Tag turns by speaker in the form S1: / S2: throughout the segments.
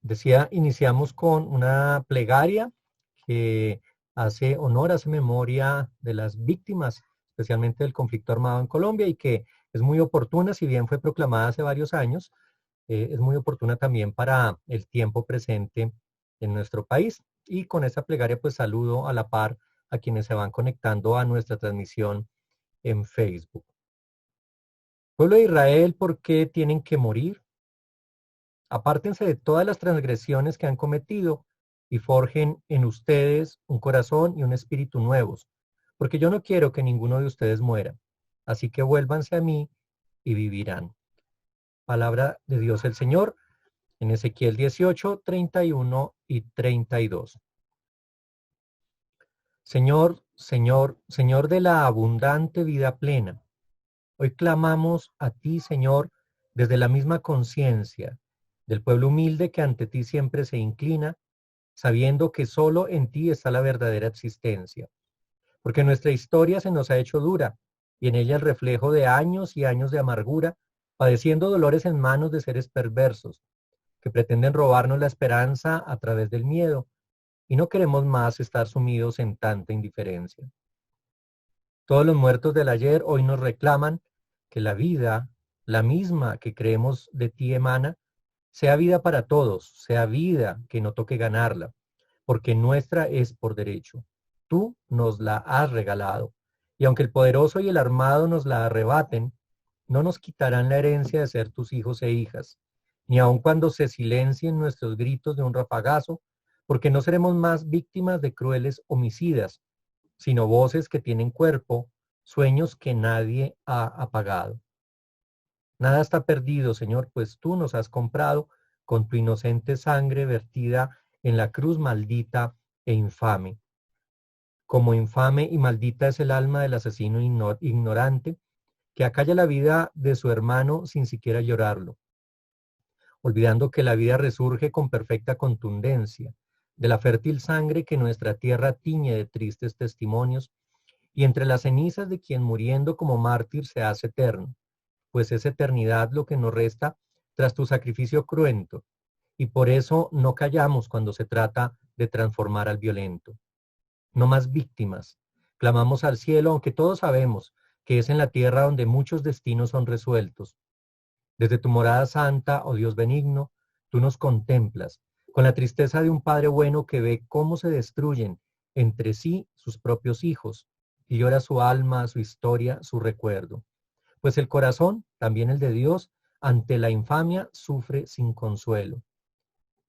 S1: Decía, iniciamos con una plegaria que hace honor, hace memoria de las víctimas, especialmente del conflicto armado en Colombia, y que es muy oportuna, si bien fue proclamada hace varios años, es muy oportuna también para el tiempo presente en nuestro país. Y con esta plegaria pues saludo a la par a quienes se van conectando a nuestra transmisión en Facebook. Pueblo de Israel, ¿por qué tienen que morir? Apártense de todas las transgresiones que han cometido y forjen en ustedes un corazón y un espíritu nuevos, porque yo no quiero que ninguno de ustedes muera. Así que vuélvanse a mí y vivirán. Palabra de Dios el Señor en Ezequiel 18, 31 y 32. Señor, Señor, Señor de la abundante vida plena, hoy clamamos a ti, Señor, desde la misma conciencia del pueblo humilde que ante ti siempre se inclina, sabiendo que solo en ti está la verdadera existencia. Porque nuestra historia se nos ha hecho dura, y en ella el reflejo de años y años de amargura, padeciendo dolores en manos de seres perversos, que pretenden robarnos la esperanza a través del miedo, y no queremos más estar sumidos en tanta indiferencia. Todos los muertos del ayer hoy nos reclaman que la vida, la misma que creemos de ti emana, sea vida para todos, sea vida que no toque ganarla, porque nuestra es por derecho. Tú nos la has regalado, y aunque el poderoso y el armado nos la arrebaten, no nos quitarán la herencia de ser tus hijos e hijas, ni aun cuando se silencien nuestros gritos de un rafagazo, porque no seremos más víctimas de crueles homicidas, sino voces que tienen cuerpo, sueños que nadie ha apagado. Nada está perdido, Señor, pues tú nos has comprado con tu inocente sangre vertida en la cruz maldita e infame. Como infame y maldita es el alma del asesino ignorante, que acalla la vida de su hermano sin siquiera llorarlo, olvidando que la vida resurge con perfecta contundencia, de la fértil sangre que nuestra tierra tiñe de tristes testimonios, y entre las cenizas de quien muriendo como mártir se hace eterno, pues es eternidad lo que nos resta tras tu sacrificio cruento, y por eso no callamos cuando se trata de transformar al violento. No más víctimas. Clamamos al cielo, aunque todos sabemos que es en la tierra donde muchos destinos son resueltos. Desde tu morada santa, oh Dios benigno, tú nos contemplas, con la tristeza de un padre bueno que ve cómo se destruyen entre sí sus propios hijos, y llora su alma, su historia, su recuerdo. Pues el corazón, también el de Dios, ante la infamia sufre sin consuelo.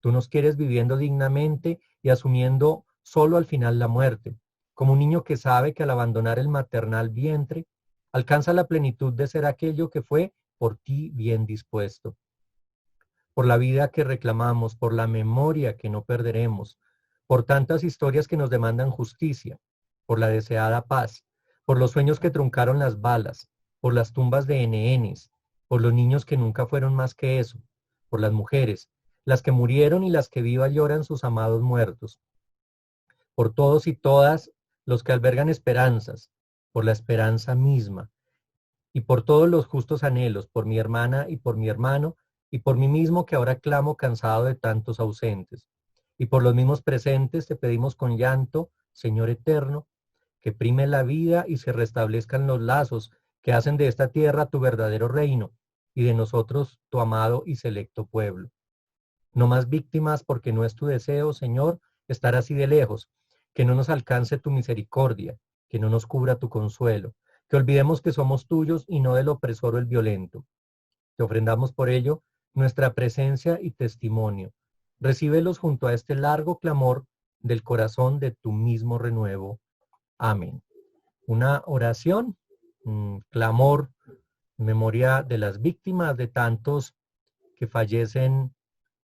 S1: Tú nos quieres viviendo dignamente y asumiendo solo al final la muerte, como un niño que sabe que al abandonar el maternal vientre, alcanza la plenitud de ser aquello que fue por ti bien dispuesto. Por la vida que reclamamos, por la memoria que no perderemos, por tantas historias que nos demandan justicia, por la deseada paz, por los sueños que truncaron las balas, por las tumbas de NNs, por los niños que nunca fueron más que eso, por las mujeres, las que murieron y las que vivas lloran sus amados muertos, por todos y todas los que albergan esperanzas, por la esperanza misma, y por todos los justos anhelos, por mi hermana y por mi hermano, y por mí mismo que ahora clamo cansado de tantos ausentes. Y por los mismos presentes te pedimos con llanto, Señor eterno, que prime la vida y se restablezcan los lazos que hacen de esta tierra tu verdadero reino, y de nosotros tu amado y selecto pueblo. No más víctimas, porque no es tu deseo, Señor, estar así de lejos, que no nos alcance tu misericordia, que no nos cubra tu consuelo, que olvidemos que somos tuyos y no del opresor o el violento. Te ofrendamos por ello nuestra presencia y testimonio. Recíbelos junto a este largo clamor del corazón de tu mismo renuevo. Amén. Una oración, clamor, memoria de las víctimas de tantos que fallecen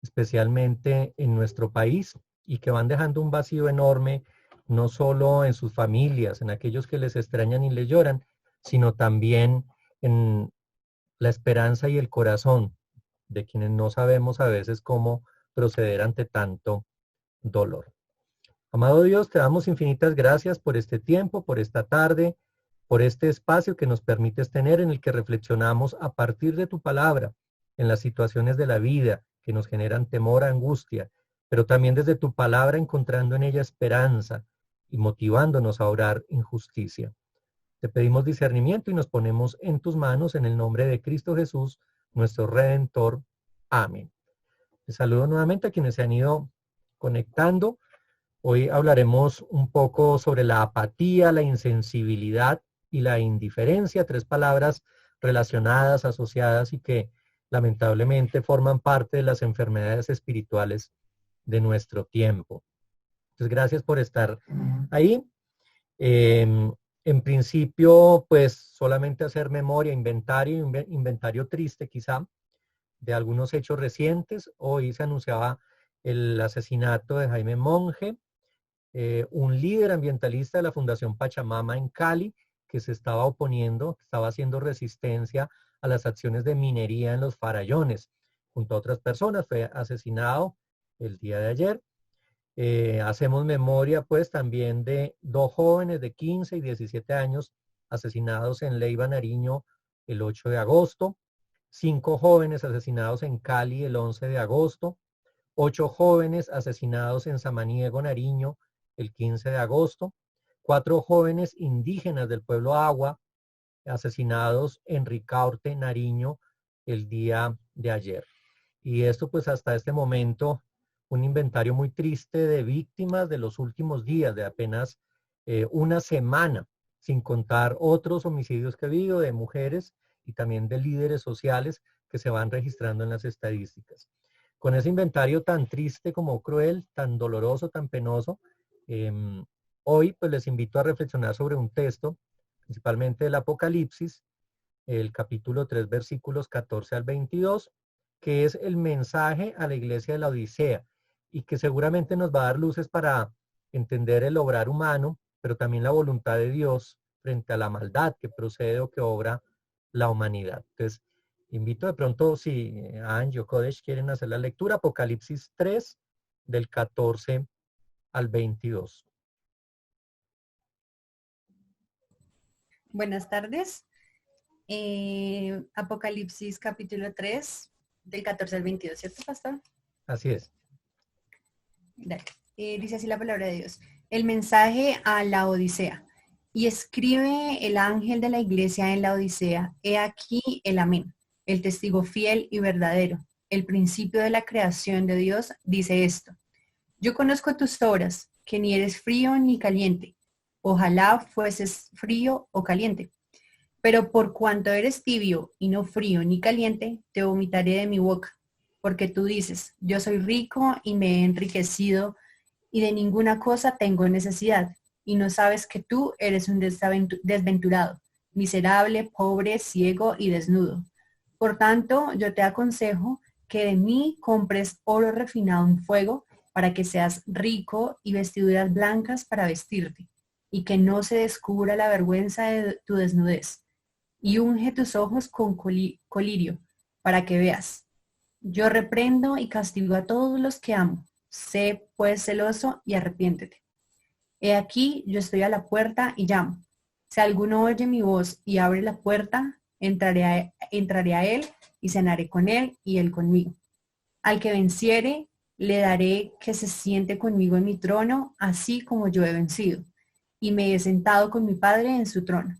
S1: especialmente en nuestro país y que van dejando un vacío enorme, no solo en sus familias, en aquellos que les extrañan y les lloran, sino también en la esperanza y el corazón de quienes no sabemos a veces cómo proceder ante tanto dolor. Amado Dios, te damos infinitas gracias por este tiempo, por esta tarde, por este espacio que nos permites tener en el que reflexionamos a partir de tu palabra en las situaciones de la vida que nos generan temor, angustia, pero también desde tu palabra encontrando en ella esperanza y motivándonos a orar en justicia. Te pedimos discernimiento y nos ponemos en tus manos en el nombre de Cristo Jesús, nuestro Redentor. Amén. Les saludo nuevamente a quienes se han ido conectando. Hoy hablaremos un poco sobre la apatía, la insensibilidad y la indiferencia, tres palabras relacionadas, asociadas y que lamentablemente forman parte de las enfermedades espirituales de nuestro tiempo. Entonces, gracias por estar ahí. En principio, pues solamente hacer memoria, inventario triste quizá, de algunos hechos recientes. Hoy se anunciaba el asesinato de Jaime Monge, un líder ambientalista de la Fundación Pachamama en Cali, que se estaba oponiendo, estaba haciendo resistencia a las acciones de minería en los farallones. Junto a otras personas, fue asesinado el día de ayer. Hacemos memoria pues también de dos jóvenes de 15 y 17 años asesinados en Leiva, Nariño, el 8 de agosto. 5 jóvenes asesinados en Cali el 11 de agosto. 8 jóvenes asesinados en Samaniego, Nariño, el 15 de agosto. 4 jóvenes indígenas del pueblo Agua asesinados en Ricaurte, Nariño, el día de ayer. Y esto pues hasta este momento un inventario muy triste de víctimas de los últimos días, de apenas una semana, sin contar otros homicidios que ha habido de mujeres y también de líderes sociales que se van registrando en las estadísticas. Con ese inventario tan triste como cruel, tan doloroso, tan penoso, hoy pues les invito a reflexionar sobre un texto, principalmente del Apocalipsis, el capítulo 3, versículos 14 al 22, que es el mensaje a la iglesia de la Odisea y que seguramente nos va a dar luces para entender el obrar humano, pero también la voluntad de Dios frente a la maldad que procede o que obra la humanidad. Entonces, invito de pronto, si Angie o Kodesh quieren hacer la lectura, Apocalipsis 3, del 14 al 22.
S2: Buenas tardes. Apocalipsis capítulo 3, del 14 al 22, ¿cierto, pastor?
S1: Así es.
S2: Dale. Dice así la palabra de Dios. El mensaje a la Odisea. Y escribe el ángel de la iglesia en la Odisea. He aquí el amén, el testigo fiel y verdadero, el principio de la creación de Dios, dice esto. Yo conozco tus obras, que ni eres frío ni caliente. Ojalá fueses frío o caliente. Pero por cuanto eres tibio y no frío ni caliente, te vomitaré de mi boca. Porque tú dices, yo soy rico y me he enriquecido y de ninguna cosa tengo necesidad. Y no sabes que tú eres un desventurado, miserable, pobre, ciego y desnudo. Por tanto, yo te aconsejo que de mí compres oro refinado en fuego para que seas rico y vestiduras blancas para vestirte, y que no se descubra la vergüenza de tu desnudez. Y unge tus ojos con colirio para que veas. Yo reprendo y castigo a todos los que amo. Sé pues celoso y arrepiéntete. He aquí, yo estoy a la puerta y llamo. Si alguno oye mi voz y abre la puerta, entraré a él y cenaré con él y él conmigo. Al que venciere, le daré que se siente conmigo en mi trono, así como yo he vencido, y me he sentado con mi Padre en su trono.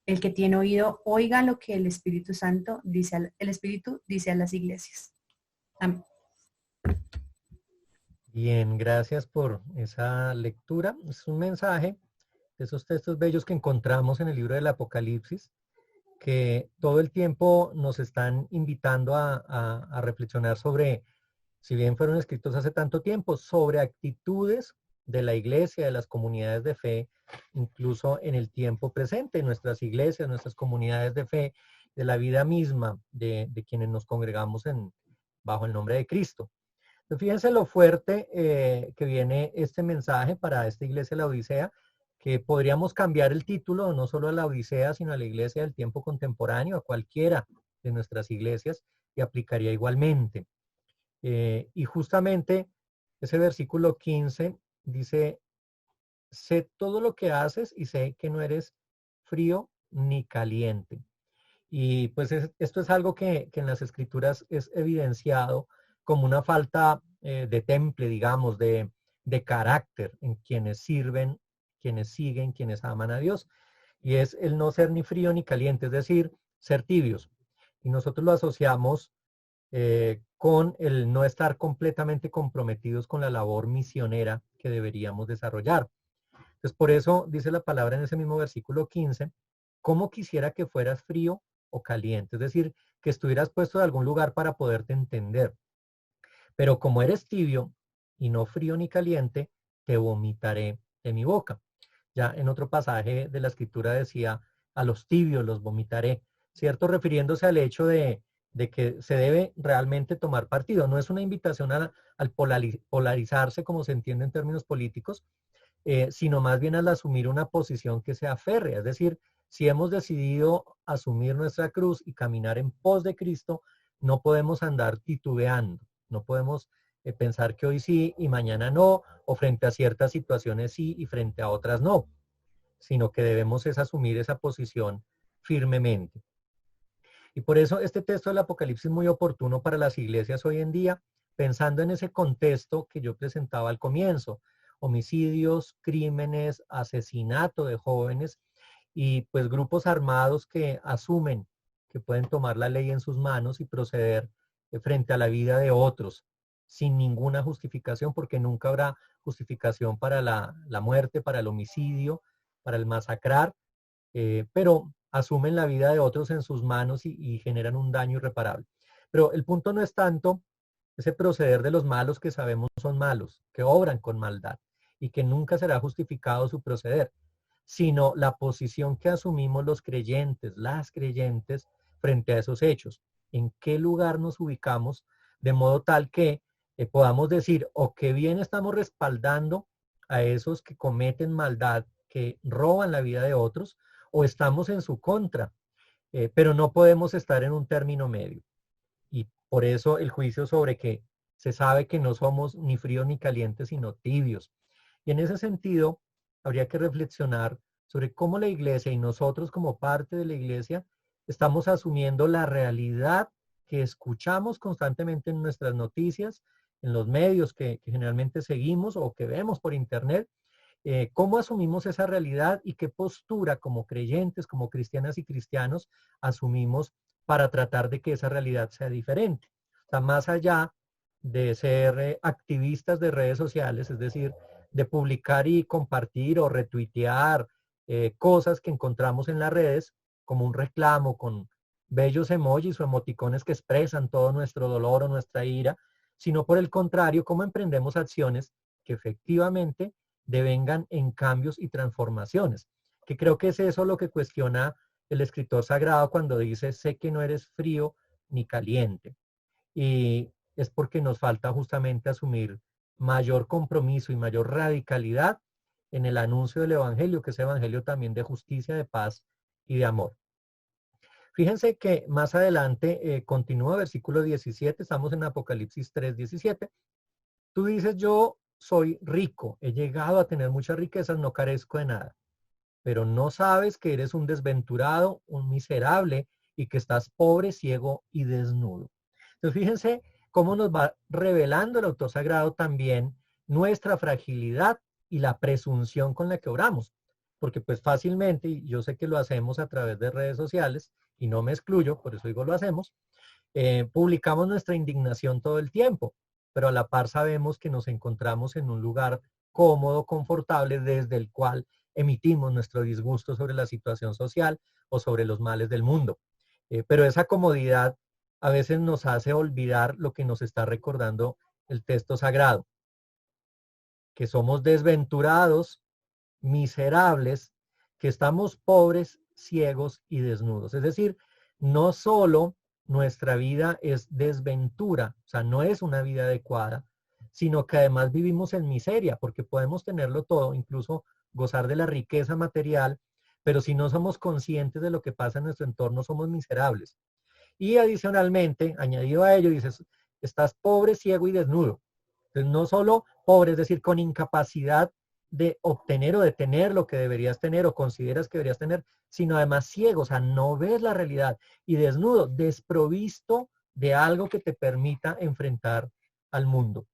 S2: El que tiene oído, oiga lo que el Espíritu Santo dice, el Espíritu dice a las iglesias. Amén.
S1: Bien, gracias por esa lectura. Es un mensaje de esos textos bellos que encontramos en el libro del Apocalipsis, que todo el tiempo nos están invitando a reflexionar sobre, si bien fueron escritos hace tanto tiempo, sobre actitudes de la iglesia, de las comunidades de fe, incluso en el tiempo presente, en nuestras iglesias, nuestras comunidades de fe, de la vida misma de quienes nos congregamos bajo el nombre de Cristo. Fíjense lo fuerte que viene este mensaje para esta iglesia de la Odisea, que podríamos cambiar el título no solo a la Odisea, sino a la iglesia del tiempo contemporáneo, a cualquiera de nuestras iglesias, y aplicaría igualmente. Y justamente ese versículo 15 dice, sé todo lo que haces y sé que no eres frío ni caliente. Y pues esto es algo que en las escrituras es evidenciado como una falta de temple, digamos, de carácter en quienes sirven, quienes siguen, quienes aman a Dios. Y es el no ser ni frío ni caliente, es decir, ser tibios. Y nosotros lo asociamos con el no estar completamente comprometidos con la labor misionera que deberíamos desarrollar. Entonces, por eso dice la palabra en ese mismo versículo 15, ¿cómo quisiera que fueras frío o caliente? Es decir, que estuvieras puesto en algún lugar para poderte entender. Pero como eres tibio y no frío ni caliente, te vomitaré de mi boca. Ya en otro pasaje de la escritura decía, a los tibios los vomitaré, ¿cierto? Refiriéndose al hecho de que se debe realmente tomar partido. No es una invitación al polarizarse, como se entiende en términos políticos, sino más bien al asumir una posición que sea férrea. Es decir, si hemos decidido asumir nuestra cruz y caminar en pos de Cristo, no podemos andar titubeando, no podemos pensar que hoy sí y mañana no, o frente a ciertas situaciones sí y frente a otras no, sino que debemos es asumir esa posición firmemente. Y por eso este texto del Apocalipsis es muy oportuno para las iglesias hoy en día, pensando en ese contexto que yo presentaba al comienzo, homicidios, crímenes, asesinato de jóvenes y pues grupos armados que asumen que pueden tomar la ley en sus manos y proceder frente a la vida de otros sin ninguna justificación, porque nunca habrá justificación para la muerte, para el homicidio, para el masacrar, pero asumen la vida de otros en sus manos y generan un daño irreparable. Pero el punto no es tanto ese proceder de los malos que sabemos son malos, que obran con maldad y que nunca será justificado su proceder, sino la posición que asumimos los creyentes, las creyentes, frente a esos hechos. En qué lugar nos ubicamos de modo tal que podamos decir, o que bien estamos respaldando a esos que cometen maldad, que roban la vida de otros, o estamos en su contra, pero no podemos estar en un término medio. Y por eso el juicio sobre que se sabe que no somos ni fríos ni calientes, sino tibios. Y en ese sentido, habría que reflexionar sobre cómo la iglesia y nosotros como parte de la iglesia estamos asumiendo la realidad que escuchamos constantemente en nuestras noticias, en los medios que generalmente seguimos o que vemos por internet, cómo asumimos esa realidad y qué postura como creyentes, como cristianas y cristianos asumimos para tratar de que esa realidad sea diferente. O sea, más allá de ser activistas de redes sociales, es decir, de publicar y compartir o retuitear cosas que encontramos en las redes, como un reclamo con bellos emojis o emoticones que expresan todo nuestro dolor o nuestra ira, sino por el contrario, cómo emprendemos acciones que efectivamente devengan en cambios y transformaciones, que creo que es eso lo que cuestiona el escritor sagrado cuando dice, sé que no eres frío ni caliente. Y es porque nos falta justamente asumir mayor compromiso y mayor radicalidad en el anuncio del evangelio, que es evangelio también de justicia, de paz y de amor. Fíjense que más adelante continúa versículo 17, estamos en Apocalipsis 3:17. Tú dices, yo soy rico, he llegado a tener muchas riquezas, no carezco de nada, pero no sabes que eres un desventurado, un miserable y que estás pobre, ciego y desnudo. Entonces fíjense cómo nos va revelando el autor sagrado también nuestra fragilidad y la presunción con la que oramos. Porque pues fácilmente, y yo sé que lo hacemos a través de redes sociales, y no me excluyo, por eso digo lo hacemos, publicamos nuestra indignación todo el tiempo, pero a la par sabemos que nos encontramos en un lugar cómodo, confortable, desde el cual emitimos nuestro disgusto sobre la situación social o sobre los males del mundo. Pero esa comodidad a veces nos hace olvidar lo que nos está recordando el texto sagrado, que somos desventurados, miserables, que estamos pobres, ciegos y desnudos. Es decir, no solo nuestra vida es desventura, o sea, no es una vida adecuada, sino que además vivimos en miseria, porque podemos tenerlo todo, incluso gozar de la riqueza material, pero si no somos conscientes de lo que pasa en nuestro entorno, somos miserables. Y adicionalmente, añadido a ello, dices, estás pobre, ciego y desnudo. Entonces, no solo pobre, es decir, con incapacidad de obtener o de tener lo que deberías tener o consideras que deberías tener, sino además ciego, o sea, no ves la realidad. Y desnudo, desprovisto de algo que te permita enfrentar al mundo.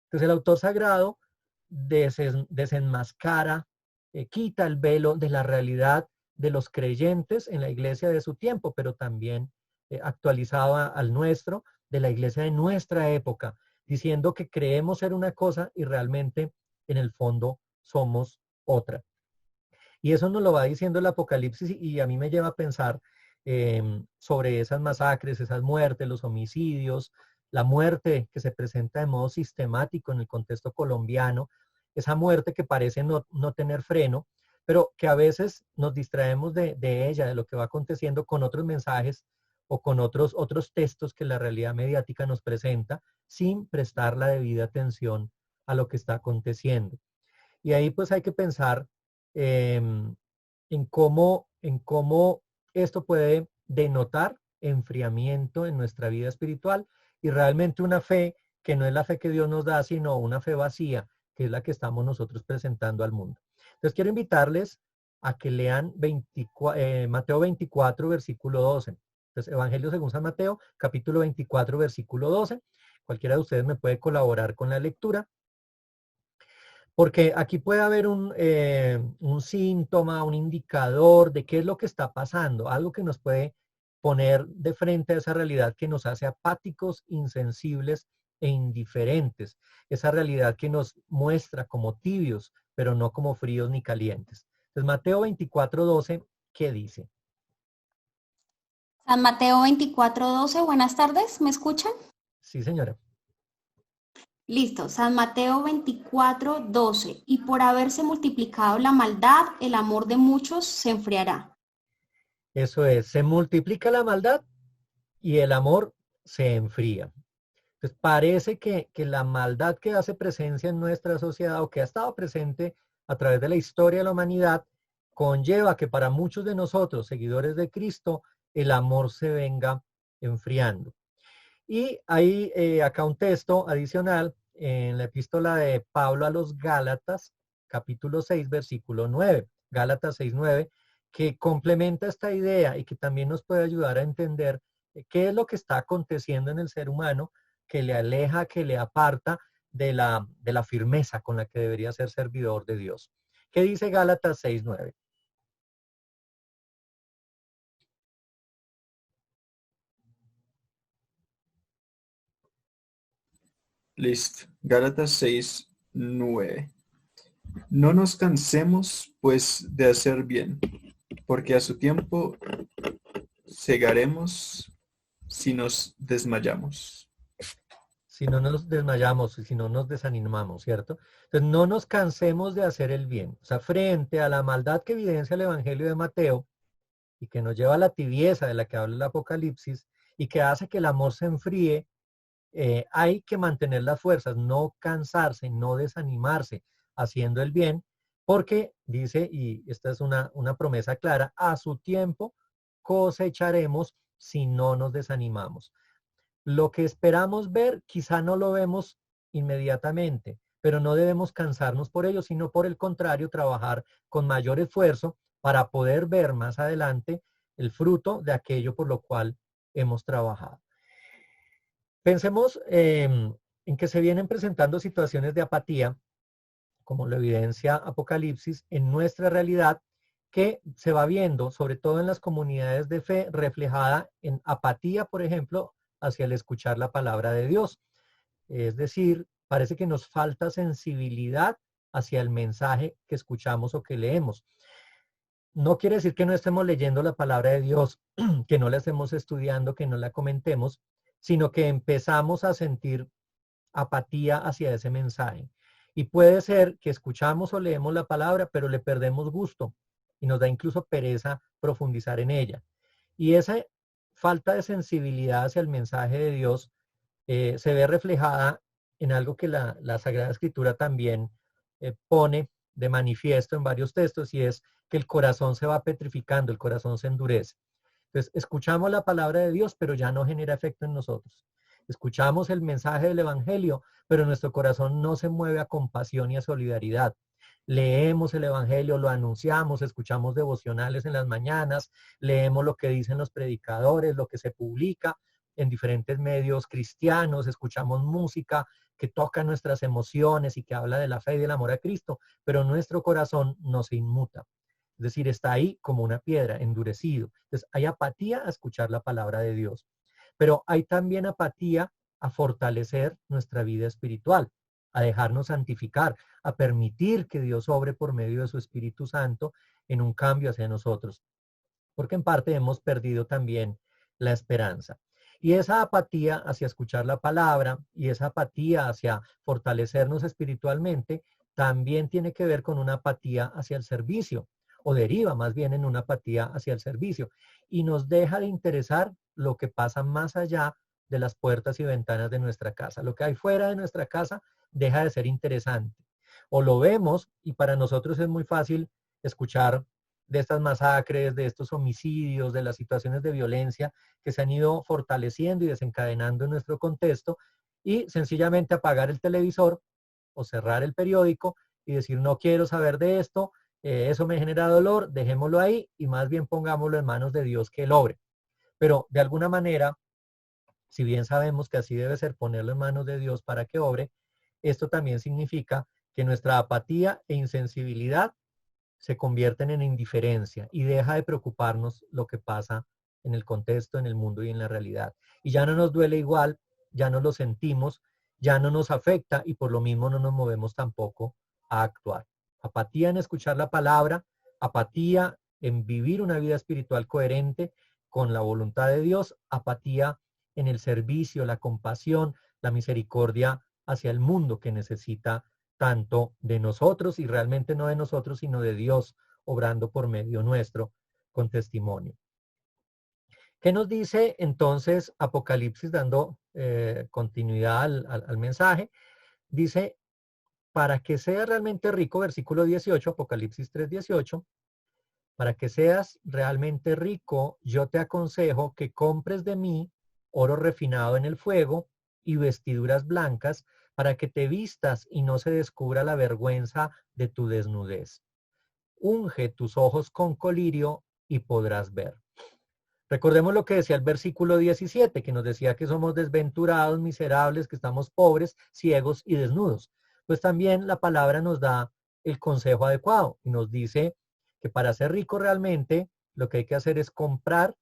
S1: Entonces el autor sagrado desenmascara, quita el velo de la realidad de los creyentes en la iglesia de su tiempo, pero también actualizado al nuestro, de la iglesia de nuestra época, diciendo que creemos ser una cosa y realmente en el fondo somos otra. Y eso nos lo va diciendo el Apocalipsis y a mí me lleva a pensar sobre esas masacres, esas muertes, los homicidios, la muerte que se presenta de modo sistemático en el contexto colombiano, esa muerte que parece no tener freno, pero que a veces nos distraemos de ella, de lo que va aconteciendo con otros mensajes o con otros textos que la realidad mediática nos presenta sin prestar la debida atención a lo que está aconteciendo. Y ahí pues hay que pensar en cómo esto puede denotar enfriamiento en nuestra vida espiritual y realmente una fe que no es la fe que Dios nos da, sino una fe vacía, que es la que estamos nosotros presentando al mundo. Entonces quiero invitarles a que lean Mateo 24, versículo 12. Entonces, Evangelio según San Mateo, capítulo 24, versículo 12. Cualquiera de ustedes me puede colaborar con la lectura. Porque aquí puede haber un síntoma, un indicador de qué es lo que está pasando, algo que nos puede poner de frente a esa realidad que nos hace apáticos, insensibles e indiferentes. Esa realidad que nos muestra como tibios, pero no como fríos ni calientes. Entonces, Mateo 24:12, ¿qué dice?
S3: San Mateo 24:12, buenas tardes, ¿me escuchan?
S1: Sí, señora.
S3: Listo, San Mateo 24:12, y por haberse multiplicado la maldad, el amor de muchos se enfriará.
S1: Eso es, se multiplica la maldad y el amor se enfría. Entonces parece que la maldad que hace presencia en nuestra sociedad o que ha estado presente a través de la historia de la humanidad conlleva que para muchos de nosotros, seguidores de Cristo, el amor se venga enfriando. Y hay acá un texto adicional en la epístola de Pablo a los Gálatas, capítulo 6, versículo 9, Gálatas 6:9, que complementa esta idea y que también nos puede ayudar a entender qué es lo que está aconteciendo en el ser humano que le aleja, que le aparta de la firmeza con la que debería ser servidor de Dios. ¿Qué dice Gálatas 6:9?
S4: Listo. Gálatas 6:9. No nos cansemos, pues, de hacer bien, porque a su tiempo segaremos si nos desmayamos.
S1: Si no nos desmayamos, si no nos desanimamos, ¿cierto? Entonces no nos cansemos de hacer el bien. O sea, frente a la maldad que evidencia el Evangelio de Mateo y que nos lleva a la tibieza de la que habla el Apocalipsis y que hace que el amor se enfríe, hay que mantener las fuerzas, no cansarse, no desanimarse haciendo el bien, porque dice, y esta es una promesa clara, a su tiempo cosecharemos si no nos desanimamos. Lo que esperamos ver, quizá no lo vemos inmediatamente, pero no debemos cansarnos por ello, sino por el contrario, trabajar con mayor esfuerzo para poder ver más adelante el fruto de aquello por lo cual hemos trabajado. Pensemos en que se vienen presentando situaciones de apatía, como lo evidencia Apocalipsis, en nuestra realidad, que se va viendo, sobre todo en las comunidades de fe, reflejada en apatía, por ejemplo, hacia el escuchar la palabra de Dios. Es decir, parece que nos falta sensibilidad hacia el mensaje que escuchamos o que leemos. No quiere decir que no estemos leyendo la palabra de Dios, que no la estemos estudiando, que no la comentemos, sino que empezamos a sentir apatía hacia ese mensaje. Y puede ser que escuchamos o leemos la palabra, pero le perdemos gusto y nos da incluso pereza profundizar en ella. Y esa falta de sensibilidad hacia el mensaje de Dios se ve reflejada en algo que la Sagrada Escritura también pone de manifiesto en varios textos, y es que el corazón se va petrificando, el corazón se endurece. Entonces, escuchamos la palabra de Dios, pero ya no genera efecto en nosotros. Escuchamos el mensaje del Evangelio, pero nuestro corazón no se mueve a compasión y a solidaridad. Leemos el Evangelio, lo anunciamos, escuchamos devocionales en las mañanas, leemos lo que dicen los predicadores, lo que se publica, en diferentes medios cristianos, escuchamos música que toca nuestras emociones y que habla de la fe y del amor a Cristo, pero nuestro corazón no se inmuta. Es decir, está ahí como una piedra, endurecido. Entonces, hay apatía a escuchar la palabra de Dios, pero hay también apatía a fortalecer nuestra vida espiritual, a dejarnos santificar, a permitir que Dios obre por medio de su Espíritu Santo en un cambio hacia nosotros, porque en parte hemos perdido también la esperanza. Y esa apatía hacia escuchar la palabra y esa apatía hacia fortalecernos espiritualmente también tiene que ver con una apatía hacia el servicio, o deriva más bien en una apatía hacia el servicio, y nos deja de interesar lo que pasa más allá de las puertas y ventanas de nuestra casa. Lo que hay fuera de nuestra casa deja de ser interesante. O lo vemos y para nosotros es muy fácil escuchar de estas masacres, de estos homicidios, de las situaciones de violencia que se han ido fortaleciendo y desencadenando en nuestro contexto, y sencillamente apagar el televisor o cerrar el periódico y decir no quiero saber de esto, eso me genera dolor, dejémoslo ahí y más bien pongámoslo en manos de Dios que Él obre. Pero de alguna manera, si bien sabemos que así debe ser ponerlo en manos de Dios para que obre, esto también significa que nuestra apatía e insensibilidad se convierten en indiferencia y deja de preocuparnos lo que pasa en el contexto, en el mundo y en la realidad. Y ya no nos duele igual, ya no lo sentimos, ya no nos afecta y por lo mismo no nos movemos tampoco a actuar. Apatía en escuchar la palabra, apatía en vivir una vida espiritual coherente con la voluntad de Dios, apatía en el servicio, la compasión, la misericordia hacia el mundo que necesita tanto de nosotros y realmente no de nosotros, sino de Dios obrando por medio nuestro con testimonio. ¿Qué nos dice entonces Apocalipsis dando continuidad al mensaje? Dice, para que seas realmente rico, versículo 18, Apocalipsis 3:18, para que seas realmente rico, yo te aconsejo que compres de mí oro refinado en el fuego y vestiduras blancas para que te vistas y no se descubra la vergüenza de tu desnudez. Unge tus ojos con colirio y podrás ver. Recordemos lo que decía el versículo 17, que nos decía que somos desventurados, miserables, que estamos pobres, ciegos y desnudos. Pues también la palabra nos da el consejo adecuado y nos dice que para ser rico realmente lo que hay que hacer es comprar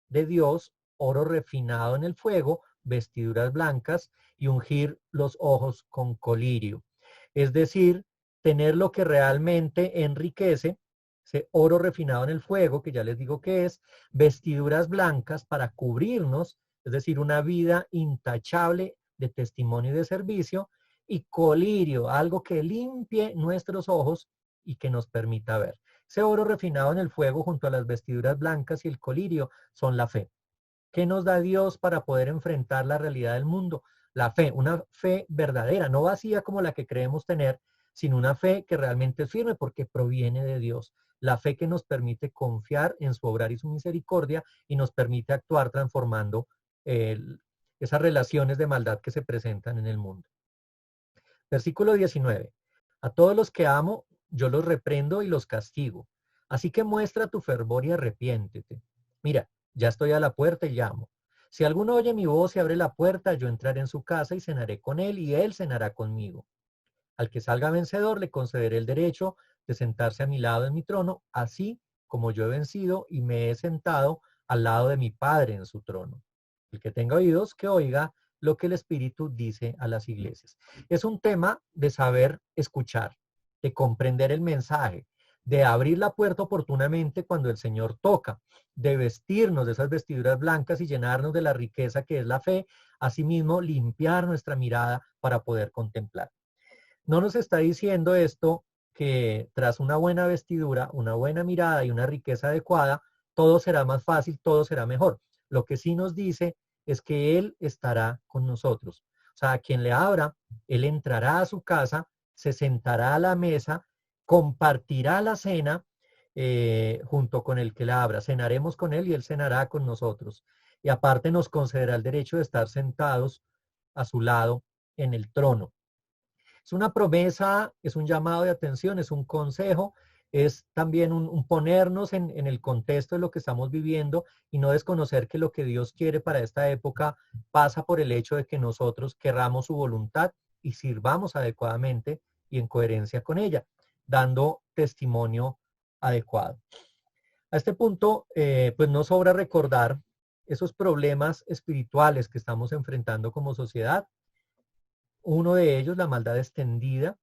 S1: de Dios oro refinado en el fuego, vestiduras blancas y ungir los ojos con colirio. Es decir, tener lo que realmente enriquece, ese oro refinado en el fuego, que ya les digo que es, vestiduras blancas para cubrirnos, es decir, una vida intachable de testimonio y de servicio, y colirio, algo que limpie nuestros ojos y que nos permita ver. Ese oro refinado en el fuego junto a las vestiduras blancas y el colirio son la fe. ¿Qué nos da Dios para poder enfrentar la realidad del mundo? La fe, una fe verdadera, no vacía como la que creemos tener, sino una fe que realmente es firme porque proviene de Dios. La fe que nos permite confiar en su obrar y su misericordia y nos permite actuar transformando esas relaciones de maldad que se presentan en el mundo. Versículo 19. A todos los que amo, yo los reprendo y los castigo. Así que muestra tu fervor y arrepiéntete. Mira, ya estoy a la puerta y llamo. Si alguno oye mi voz y abre la puerta, yo entraré en su casa y cenaré con él y él cenará conmigo. Al que salga vencedor le concederé el derecho de sentarse a mi lado en mi trono, así como yo he vencido y me he sentado al lado de mi Padre en su trono. El que tenga oídos, que oiga lo que el Espíritu dice a las iglesias. Es un tema de saber escuchar, de comprender el mensaje, de abrir la puerta oportunamente cuando el Señor toca, de vestirnos de esas vestiduras blancas y llenarnos de la riqueza que es la fe, asimismo limpiar nuestra mirada para poder contemplar. No nos está diciendo esto que tras una buena vestidura, una buena mirada y una riqueza adecuada, todo será más fácil, todo será mejor. Lo que sí nos dice es que Él estará con nosotros. O sea, a quien le abra, Él entrará a su casa, se sentará a la mesa, compartirá la cena junto con el que la abra. Cenaremos con Él y Él cenará con nosotros. Y aparte nos concederá el derecho de estar sentados a su lado en el trono. Es una promesa, es un llamado de atención, es un consejo es también un ponernos en el contexto de lo que estamos viviendo y no desconocer que lo que Dios quiere para esta época pasa por el hecho de que nosotros querramos su voluntad y sirvamos adecuadamente y en coherencia con ella, dando testimonio adecuado. A este punto, pues no sobra recordar esos problemas espirituales que estamos enfrentando como sociedad. Uno de ellos, la maldad extendida,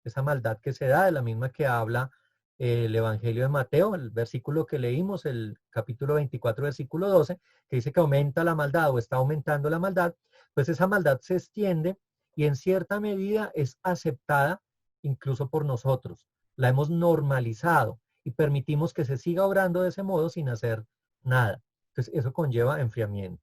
S1: esa maldad que se da, de la misma que habla el Evangelio de Mateo, el versículo que leímos, el capítulo 24, versículo 12, que dice que aumenta la maldad o está aumentando la maldad, pues esa maldad se extiende y en cierta medida es aceptada incluso por nosotros. La hemos normalizado y permitimos que se siga obrando de ese modo sin hacer nada. Entonces eso conlleva enfriamiento.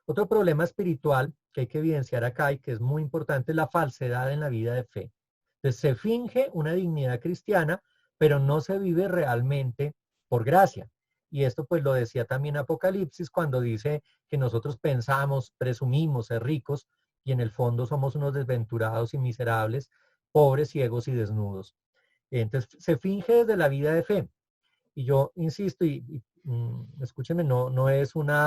S1: Otro problema espiritual que hay que evidenciar acá y que es muy importante es la falsedad en la vida de fe. Entonces se finge una dignidad cristiana, pero no se vive realmente por gracia. Y esto pues lo decía también Apocalipsis cuando dice que nosotros pensamos, presumimos ser ricos y en el fondo somos unos desventurados y miserables, pobres, ciegos y desnudos. Entonces se finge desde la vida de fe. Y yo insisto, escúchenme, no es un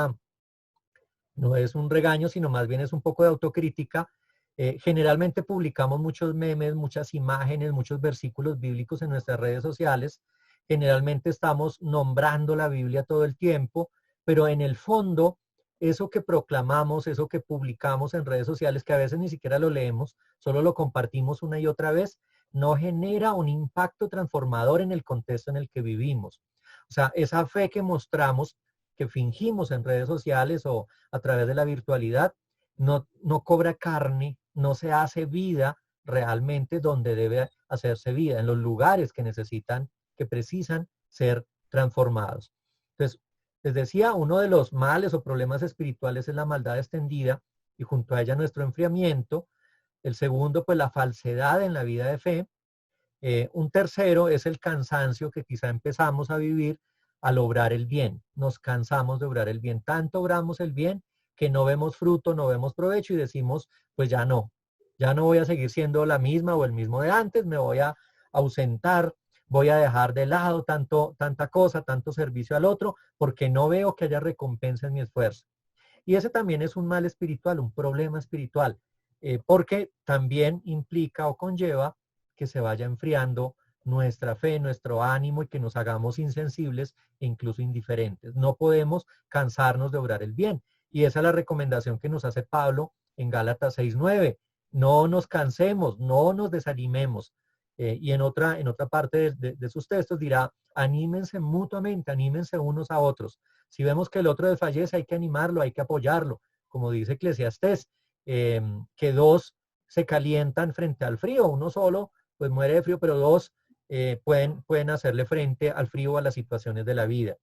S1: regaño, sino más bien es un poco de autocrítica. Generalmente publicamos muchos memes, muchas imágenes, muchos versículos bíblicos en nuestras redes sociales. Generalmente estamos nombrando la Biblia todo el tiempo, pero en el fondo, eso que proclamamos, eso que publicamos en redes sociales, que a veces ni siquiera lo leemos, solo lo compartimos una y otra vez, no genera un impacto transformador en el contexto en el que vivimos. O sea, esa fe que mostramos, que fingimos en redes sociales o a través de la virtualidad, no cobra carne, no se hace vida realmente donde debe hacerse vida, en los lugares que necesitan, que precisan ser transformados. Entonces, les decía, uno de los males o problemas espirituales es la maldad extendida y junto a ella nuestro enfriamiento. El segundo, pues la falsedad en la vida de fe. Un tercero es el cansancio que quizá empezamos a vivir al obrar el bien. Nos cansamos de obrar el bien. Tanto obramos el bien que no vemos fruto, no vemos provecho y decimos, pues ya no voy a seguir siendo la misma o el mismo de antes, me voy a ausentar, voy a dejar de lado tanta cosa, tanto servicio al otro, porque no veo que haya recompensa en mi esfuerzo. Y ese también es un mal espiritual, un problema espiritual, porque también implica o conlleva que se vaya enfriando nuestra fe, nuestro ánimo y que nos hagamos insensibles e incluso indiferentes. No podemos cansarnos de obrar el bien. Y esa es la recomendación que nos hace Pablo en Gálatas 6:9. No nos cansemos, no nos desanimemos. Y en otra parte de sus textos dirá, anímense mutuamente, anímense unos a otros. Si vemos que el otro desfallece, hay que animarlo, hay que apoyarlo. Como dice Eclesiastés, que dos se calientan frente al frío. Uno solo pues muere de frío, pero dos pueden hacerle frente al frío o a las situaciones de la vida.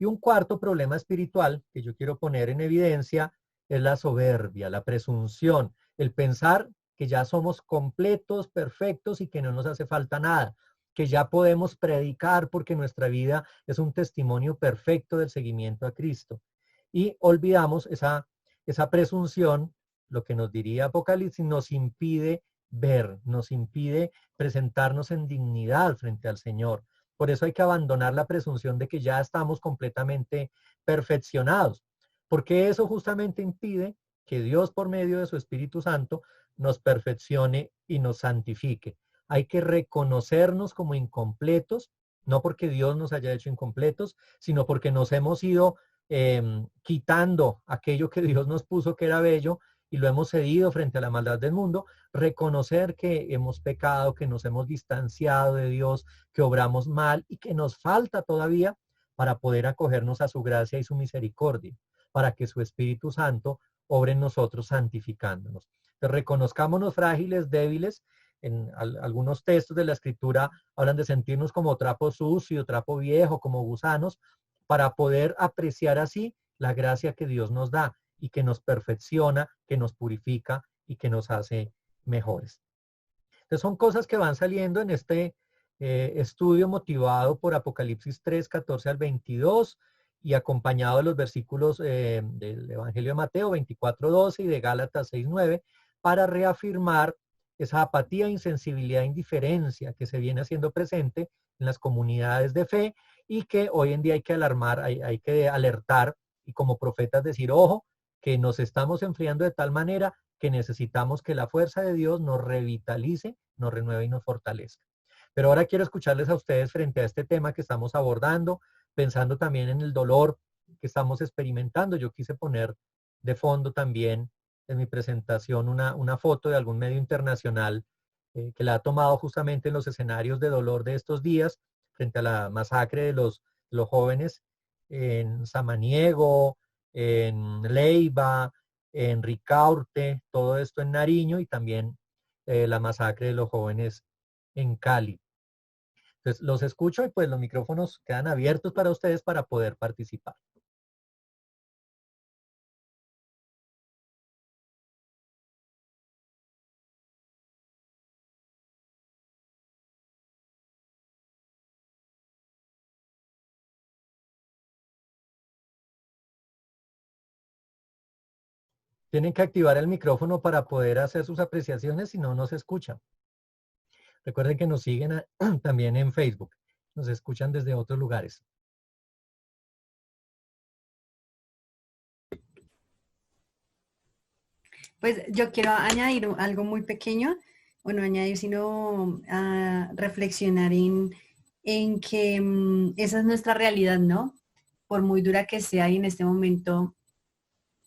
S1: Y un cuarto problema espiritual que yo quiero poner en evidencia es la soberbia, la presunción, el pensar que ya somos completos, perfectos y que no nos hace falta nada, que ya podemos predicar porque nuestra vida es un testimonio perfecto del seguimiento a Cristo. Y olvidamos esa presunción, lo que nos diría Apocalipsis, nos impide ver, nos impide presentarnos en dignidad frente al Señor. Por eso hay que abandonar la presunción de que ya estamos completamente perfeccionados, porque eso justamente impide que Dios por medio de su Espíritu Santo nos perfeccione y nos santifique. Hay que reconocernos como incompletos, no porque Dios nos haya hecho incompletos, sino porque nos hemos ido quitando aquello que Dios nos puso que era bello y lo hemos cedido frente a la maldad del mundo. Reconocer que hemos pecado, que nos hemos distanciado de Dios, que obramos mal y que nos falta todavía para poder acogernos a su gracia y su misericordia, para que su Espíritu Santo obre en nosotros santificándonos. Entonces, reconozcámonos frágiles, débiles. En algunos textos de la Escritura hablan de sentirnos como trapo sucio, trapo viejo, como gusanos, para poder apreciar así la gracia que Dios nos da y que nos perfecciona, que nos purifica y que nos hace mejores. Entonces son cosas que van saliendo en este estudio motivado por Apocalipsis 3, 14 al 22 y acompañado de los versículos del Evangelio de Mateo 24, 12 y de Gálatas 6, 9 para reafirmar esa apatía, insensibilidad, indiferencia que se viene haciendo presente en las comunidades de fe y que hoy en día hay que alarmar, hay que alertar y como profetas decir, ojo, que nos estamos enfriando de tal manera que necesitamos que la fuerza de Dios nos revitalice, nos renueve y nos fortalezca. Pero ahora quiero escucharles a ustedes frente a este tema que estamos abordando, pensando también en el dolor que estamos experimentando. Yo quise poner de fondo también en mi presentación una foto de algún medio internacional que la ha tomado justamente en los escenarios de dolor de estos días, frente a la masacre de los jóvenes en Samaniego, en Leiva, en Ricaurte, todo esto en Nariño y también la masacre de los jóvenes en Cali. Entonces los escucho y pues los micrófonos quedan abiertos para ustedes para poder participar. Tienen que activar el micrófono para poder hacer sus apreciaciones, si no, no se escucha. Recuerden que nos siguen también en Facebook. Nos escuchan desde otros lugares.
S2: Pues yo quiero añadir algo muy pequeño, o no añadir, sino reflexionar en que esa es nuestra realidad, ¿no? Por muy dura que sea y en este momento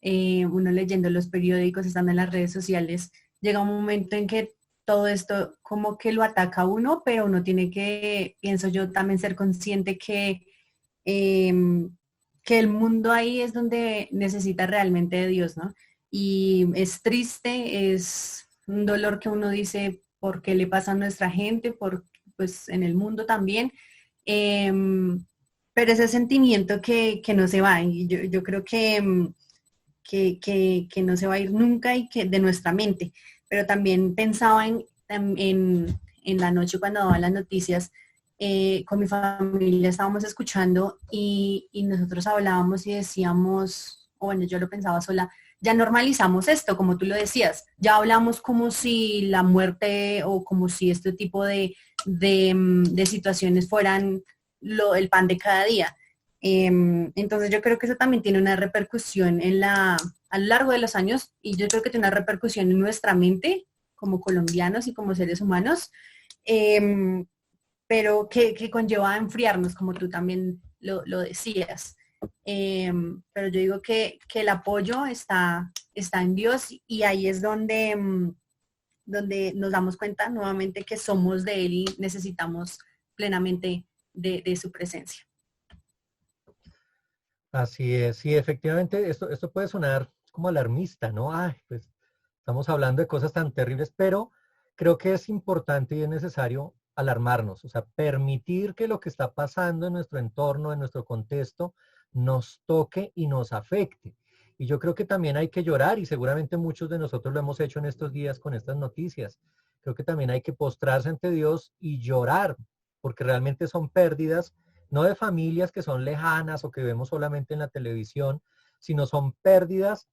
S2: uno leyendo los periódicos, estando en las redes sociales, llega un momento en que todo esto como que lo ataca a uno, pero uno tiene que, pienso yo, también ser consciente que el mundo ahí es donde necesita realmente de Dios, ¿no? Y es triste, es un dolor que uno dice, ¿por qué le pasa a nuestra gente? Pues en el mundo también. Pero ese sentimiento que no se va, y yo creo que no se va a ir nunca y que de nuestra mente. Pero también pensaba en la noche cuando daba las noticias, con mi familia estábamos escuchando y nosotros hablábamos y decíamos, o bueno, yo lo pensaba sola, ya normalizamos esto, como tú lo decías, ya hablamos como si la muerte o como si este tipo de situaciones fueran el pan de cada día. Entonces yo creo que eso también tiene una repercusión a lo largo de los años y yo creo que tiene una repercusión en nuestra mente como colombianos y como seres humanos, pero que conlleva a enfriarnos, como tú también lo decías. Pero yo digo que el apoyo está en Dios y ahí es donde nos damos cuenta nuevamente que somos de Él y necesitamos plenamente de su presencia.
S1: Así es, sí, efectivamente, esto puede sonar como alarmista, ¿no? Ay, pues estamos hablando de cosas tan terribles, pero creo que es importante y es necesario alarmarnos, o sea, permitir que lo que está pasando en nuestro entorno, en nuestro contexto, nos toque y nos afecte. Y yo creo que también hay que llorar y seguramente muchos de nosotros lo hemos hecho en estos días con estas noticias. Creo que también hay que postrarse ante Dios y llorar, porque realmente son pérdidas no de familias que son lejanas o que vemos solamente en la televisión, sino son pérdidas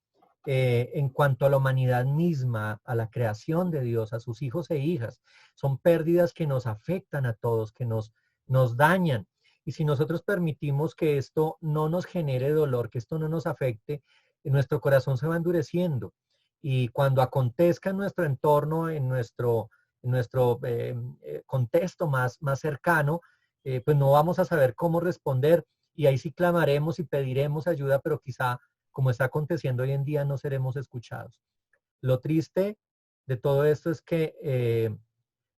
S1: en cuanto a la humanidad misma, a la creación de Dios, a sus hijos e hijas. Son pérdidas que nos afectan a todos, que nos dañan. Y si nosotros permitimos que esto no nos genere dolor, que esto no nos afecte, nuestro corazón se va endureciendo. Y cuando acontezca en nuestro entorno, en nuestro contexto más cercano, pues no vamos a saber cómo responder y ahí sí clamaremos y pediremos ayuda, pero quizá como está aconteciendo hoy en día no seremos escuchados. Lo triste de todo esto es que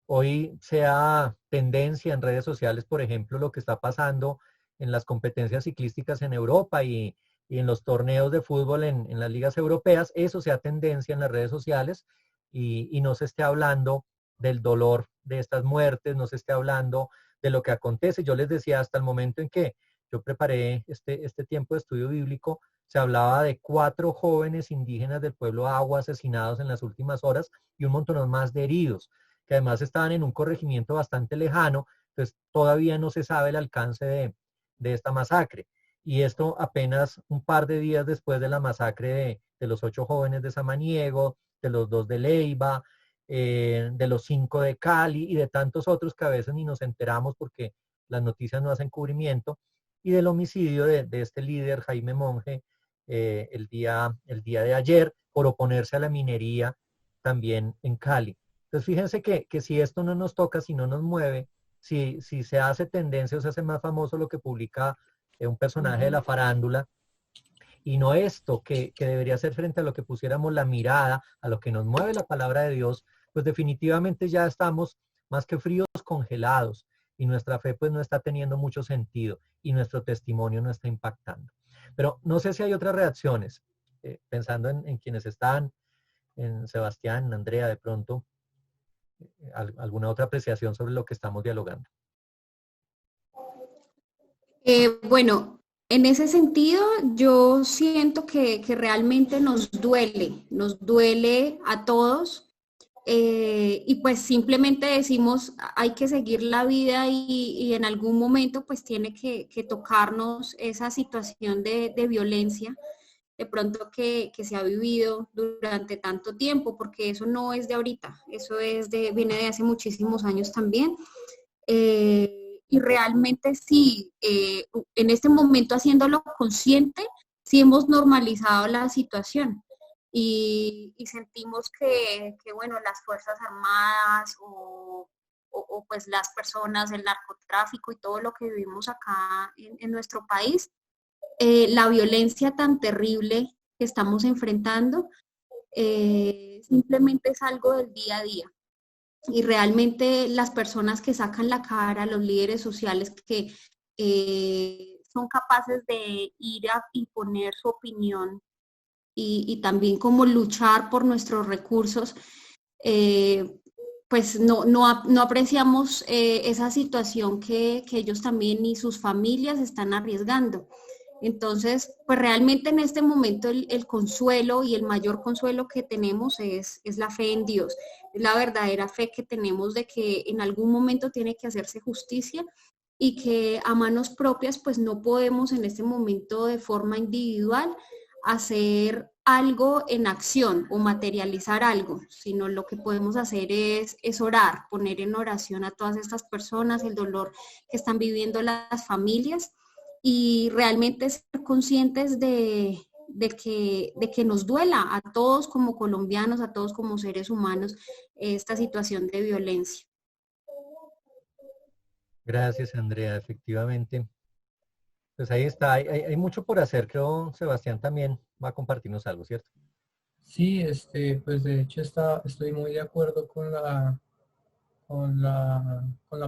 S1: hoy sea tendencia en redes sociales, por ejemplo, lo que está pasando en las competencias ciclísticas en Europa y en los torneos de fútbol en las ligas europeas, eso sea tendencia en las redes sociales y no se esté hablando del dolor de estas muertes, no se esté hablando de lo que acontece. Yo les decía, hasta el momento en que yo preparé este tiempo de estudio bíblico, se hablaba de 4 jóvenes indígenas del pueblo Agua asesinados en las últimas horas y un montón más de heridos, que además estaban en un corregimiento bastante lejano, entonces todavía no se sabe el alcance de esta masacre. Y esto apenas un par de días después de la masacre de los 8 jóvenes de Samaniego, de los 2 de Leiva, de los 5 de Cali y de tantos otros que a veces ni nos enteramos porque las noticias no hacen cubrimiento, y del homicidio de este líder, Jaime Monge, el día de ayer, por oponerse a la minería también en Cali. Entonces fíjense que si esto no nos toca, si no nos mueve, si se hace tendencia o se hace más famoso lo que publica un personaje de la farándula, y no esto que debería ser frente a lo que pusiéramos la mirada, a lo que nos mueve la palabra de Dios, pues definitivamente ya estamos más que fríos, congelados, y nuestra fe pues no está teniendo mucho sentido y nuestro testimonio no está impactando. Pero no sé si hay otras reacciones, pensando en quienes están, en Sebastián, en Andrea, de pronto, alguna otra apreciación sobre lo que estamos dialogando.
S3: Bueno, en ese sentido, yo siento que realmente nos duele a todos. Y pues simplemente decimos, hay que seguir la vida y en algún momento pues tiene que tocarnos esa situación de violencia de pronto que se ha vivido durante tanto tiempo, porque eso no es de ahorita, eso viene de hace muchísimos años también. Y realmente sí, en este momento haciéndolo consciente, sí hemos normalizado la situación. Y sentimos bueno, las Fuerzas Armadas o pues las personas, el narcotráfico y todo lo que vivimos acá en nuestro país, la violencia tan terrible que estamos enfrentando, simplemente es algo del día a día. Y realmente las personas que sacan la cara, los líderes sociales que son capaces de ir a imponer su opinión y también como luchar por nuestros recursos, pues no apreciamos esa situación que ellos también y sus familias están arriesgando. Entonces, pues realmente en este momento el consuelo y el mayor consuelo que tenemos es la fe en Dios, es la verdadera fe que tenemos de que en algún momento tiene que hacerse justicia y que a manos propias pues no podemos en este momento de forma individual hacer algo en acción o materializar algo, sino lo que podemos hacer es orar, poner en oración a todas estas personas, el dolor que están viviendo las familias y realmente ser conscientes de que nos duela a todos como colombianos, a todos como seres humanos, esta situación de violencia.
S1: Gracias, Andrea. Efectivamente, pues ahí está. Hay mucho por hacer. Creo Sebastián también va a compartirnos algo, ¿cierto?
S5: Sí, pues de hecho estoy muy de acuerdo con la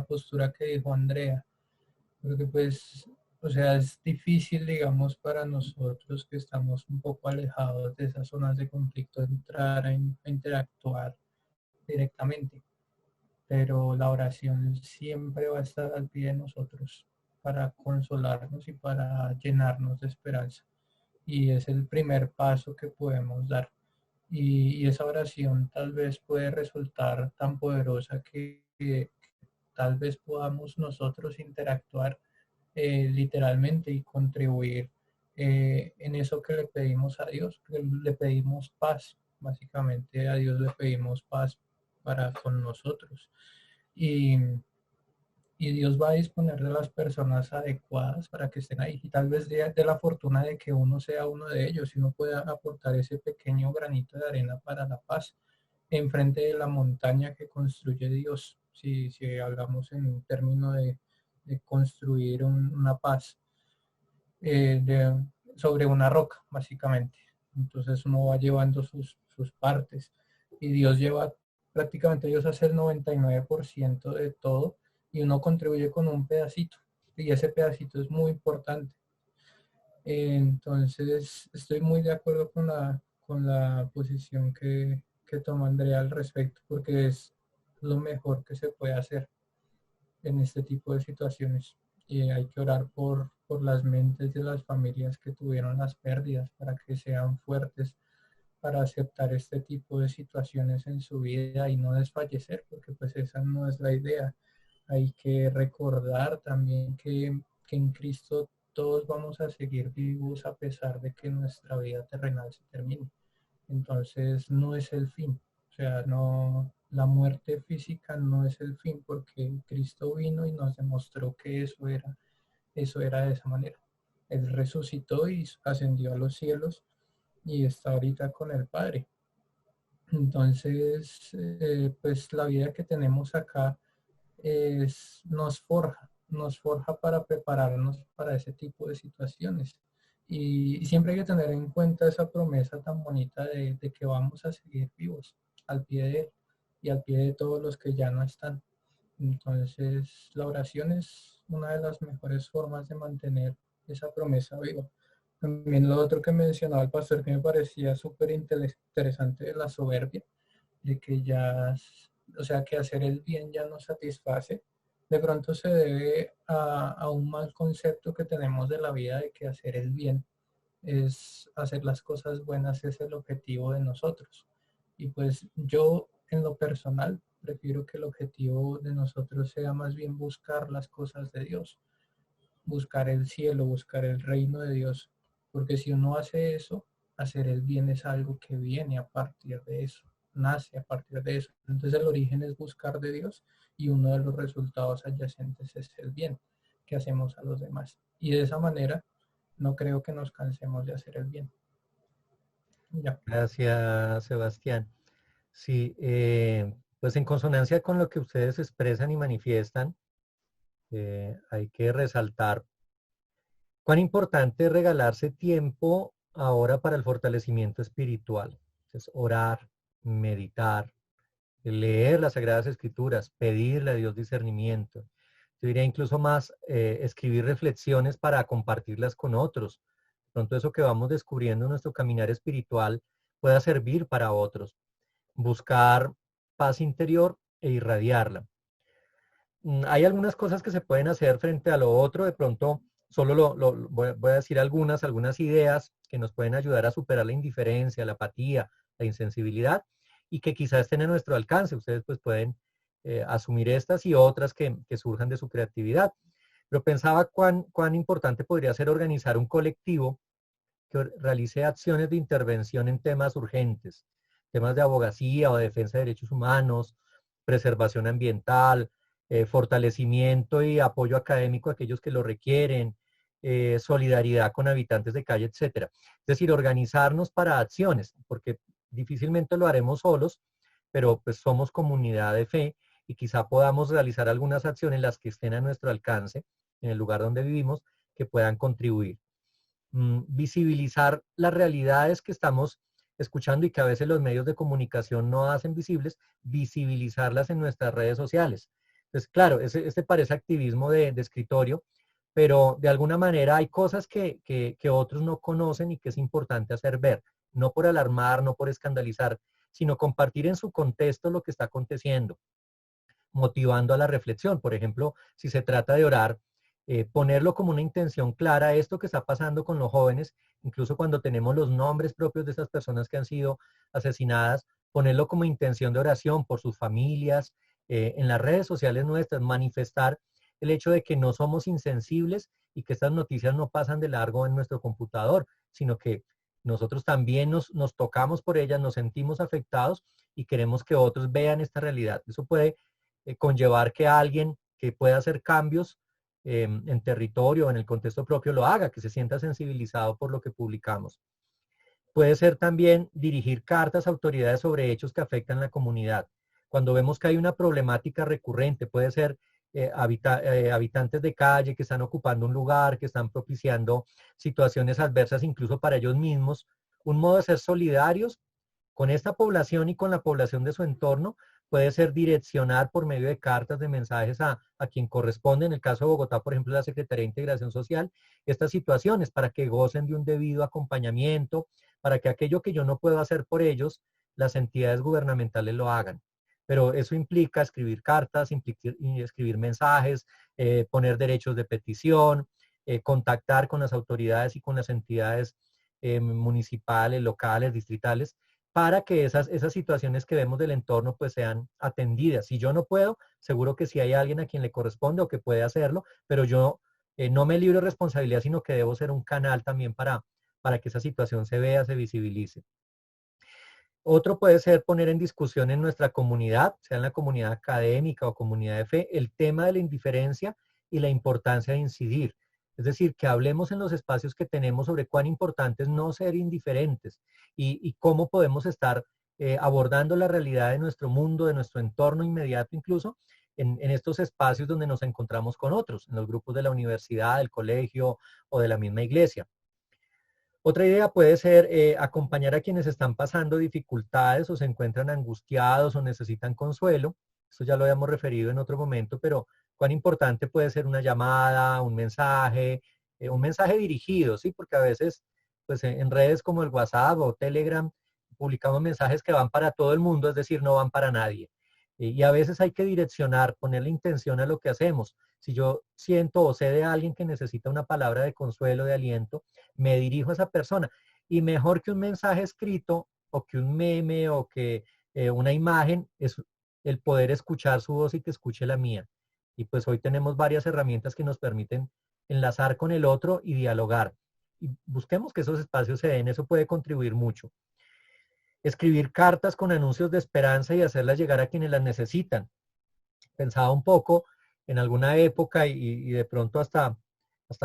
S5: postura que dijo Andrea, porque pues, o sea, es difícil, digamos, para nosotros que estamos un poco alejados de esas zonas de conflicto, entrar a interactuar directamente, pero la oración siempre va a estar al pie de nosotros para consolarnos y para llenarnos de esperanza. Y es el primer paso que podemos dar. Y esa oración tal vez puede resultar tan poderosa que tal vez podamos nosotros interactuar literalmente y contribuir en eso que le pedimos a Dios, que le pedimos paz, básicamente a Dios le pedimos paz para con nosotros. Y, y Dios va a disponer de las personas adecuadas para que estén ahí. Y tal vez de la fortuna de que uno sea uno de ellos y uno pueda aportar ese pequeño granito de arena para la paz enfrente de la montaña que construye Dios. Si hablamos en términos de construir una paz sobre una roca, básicamente. Entonces uno va llevando sus partes y Dios lleva, prácticamente Dios hace el 99% de todo y uno contribuye con un pedacito y ese pedacito es muy importante. Entonces estoy muy de acuerdo con la posición que toma Andrea al respecto, porque es lo mejor que se puede hacer en este tipo de situaciones. Y hay que orar por las mentes de las familias que tuvieron las pérdidas para que sean fuertes para aceptar este tipo de situaciones en su vida y no desfallecer, porque pues esa no es la idea. Hay que recordar también que en Cristo todos vamos a seguir vivos a pesar de que nuestra vida terrenal se termine. Entonces no es el fin. O sea, no la muerte física no es el fin, porque Cristo vino y nos demostró que eso era de esa manera. Él resucitó y ascendió a los cielos y está ahorita con el Padre. Entonces, pues la vida que tenemos acá nos forja para prepararnos para ese tipo de situaciones. Y siempre hay que tener en cuenta esa promesa tan bonita de que vamos a seguir vivos al pie de Él y al pie de todos los que ya no están. Entonces, la oración es una de las mejores formas de mantener esa promesa viva. También lo otro que mencionaba el pastor que me parecía súper interesante de la soberbia, de que ya, o sea, que hacer el bien ya no satisface. De pronto se debe a un mal concepto que tenemos de la vida de que hacer el bien es hacer las cosas buenas, es el objetivo de nosotros. Y pues yo en lo personal prefiero que el objetivo de nosotros sea más bien buscar las cosas de Dios, buscar el cielo, buscar el reino de Dios, porque si uno hace eso, hacer el bien es algo que viene a partir de eso, nace a partir de eso. Entonces el origen es buscar de Dios y uno de los resultados adyacentes es el bien que hacemos a los demás. Y de esa manera no creo que nos cansemos de hacer el bien. Ya.
S1: Gracias, Sebastián. Sí, pues en consonancia con lo que ustedes expresan y manifiestan, hay que resaltar cuán importante es regalarse tiempo ahora para el fortalecimiento espiritual. Es orar, meditar, leer las Sagradas Escrituras, pedirle a Dios discernimiento. Yo diría incluso más, escribir reflexiones para compartirlas con otros. Pronto eso que vamos descubriendo en nuestro caminar espiritual pueda servir para otros. Buscar paz interior e irradiarla. Hay algunas cosas que se pueden hacer frente a lo otro. De pronto, solo voy a decir algunas ideas que nos pueden ayudar a superar la indiferencia, la apatía, la insensibilidad y que quizás estén a nuestro alcance. Ustedes pues pueden asumir estas y otras que surjan de su creatividad. Pero pensaba cuán importante podría ser organizar un colectivo que realice acciones de intervención en temas urgentes, temas de abogacía o defensa de derechos humanos, preservación ambiental, fortalecimiento y apoyo académico a aquellos que lo requieren, solidaridad con habitantes de calle, etcétera. Es decir, organizarnos para acciones, porque difícilmente lo haremos solos, pero pues somos comunidad de fe y quizá podamos realizar algunas acciones, las que estén a nuestro alcance, en el lugar donde vivimos, que puedan contribuir. Visibilizar las realidades que estamos escuchando y que a veces los medios de comunicación no hacen visibles, visibilizarlas en nuestras redes sociales. Entonces, claro, este parece activismo de escritorio, pero de alguna manera hay cosas que otros no conocen y que es importante hacer ver, no por alarmar, no por escandalizar, sino compartir en su contexto lo que está aconteciendo, motivando a la reflexión. Por ejemplo, si se trata de orar, ponerlo como una intención clara, esto que está pasando con los jóvenes, incluso cuando tenemos los nombres propios de esas personas que han sido asesinadas, ponerlo como intención de oración por sus familias, en las redes sociales nuestras, manifestar el hecho de que no somos insensibles y que estas noticias no pasan de largo en nuestro computador, sino que nosotros también nos tocamos por ellas, nos sentimos afectados y queremos que otros vean esta realidad. Eso puede conllevar que alguien que pueda hacer cambios en territorio, en el contexto propio, lo haga, que se sienta sensibilizado por lo que publicamos. Puede ser también dirigir cartas a autoridades sobre hechos que afectan a la comunidad. Cuando vemos que hay una problemática recurrente, puede ser habitantes de calle que están ocupando un lugar, que están propiciando situaciones adversas incluso para ellos mismos. Un modo de ser solidarios con esta población y con la población de su entorno puede ser direccionar por medio de cartas, de mensajes a quien corresponde, en el caso de Bogotá, por ejemplo, la Secretaría de Integración Social, estas situaciones para que gocen de un debido acompañamiento, para que aquello que yo no puedo hacer por ellos, las entidades gubernamentales lo hagan. Pero eso implica escribir cartas, escribir mensajes, poner derechos de petición, contactar con las autoridades y con las entidades municipales, locales, distritales, para que esas situaciones que vemos del entorno pues sean atendidas. Si yo no puedo, seguro que sí hay alguien a quien le corresponde o que puede hacerlo, pero yo no me libro de responsabilidad, sino que debo ser un canal también para que esa situación se vea, se visibilice. Otro puede ser poner en discusión en nuestra comunidad, sea en la comunidad académica o comunidad de fe, el tema de la indiferencia y la importancia de incidir. Es decir, que hablemos en los espacios que tenemos sobre cuán importante es no ser indiferentes y cómo podemos estar abordando la realidad de nuestro mundo, de nuestro entorno inmediato incluso, en estos espacios donde nos encontramos con otros, en los grupos de la universidad, del colegio o de la misma iglesia. Otra idea puede ser acompañar a quienes están pasando dificultades o se encuentran angustiados o necesitan consuelo. Esto ya lo habíamos referido en otro momento, pero cuán importante puede ser una llamada, un mensaje dirigido, ¿sí? Porque a veces, pues en redes como el WhatsApp o Telegram, publicamos mensajes que van para todo el mundo, es decir, no van para nadie. Y a veces hay que direccionar, ponerle intención a lo que hacemos. Si yo siento o sé de alguien que necesita una palabra de consuelo, de aliento, me dirijo a esa persona. Y mejor que un mensaje escrito o que un meme o que una imagen es el poder escuchar su voz y que escuche la mía. Y pues hoy tenemos varias herramientas que nos permiten enlazar con el otro y dialogar. Y busquemos que esos espacios se den, eso puede contribuir mucho. Escribir cartas con anuncios de esperanza y hacerlas llegar a quienes las necesitan. Pensaba un poco en alguna época y de pronto hasta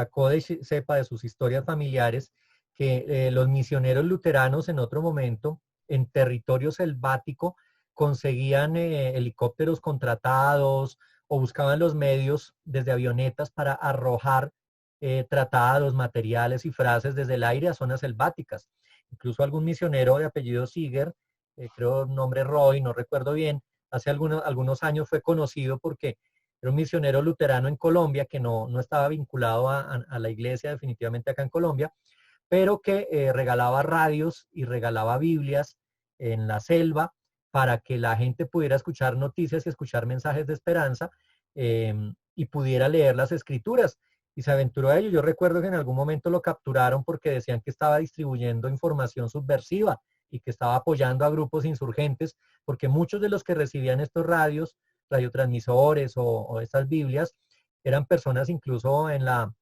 S1: Code sepa de sus historias familiares, que los misioneros luteranos en otro momento, en territorio selvático, conseguían helicópteros contratados o buscaban los medios desde avionetas para arrojar tratados, materiales y frases desde el aire a zonas selváticas. Incluso algún misionero de apellido Siger, creo nombre Roy, no recuerdo bien, hace algunos años fue conocido porque era un misionero luterano en Colombia que no estaba vinculado a la iglesia definitivamente acá en Colombia, pero que regalaba radios y regalaba Biblias en la selva para que la gente pudiera escuchar noticias y escuchar mensajes de esperanza y pudiera leer las escrituras. Y se aventuró a ello. Yo recuerdo que en algún momento lo capturaron porque decían que estaba distribuyendo información subversiva y que estaba apoyando a grupos insurgentes, porque muchos de los que recibían estos radiotransmisores o estas Biblias, eran personas incluso en la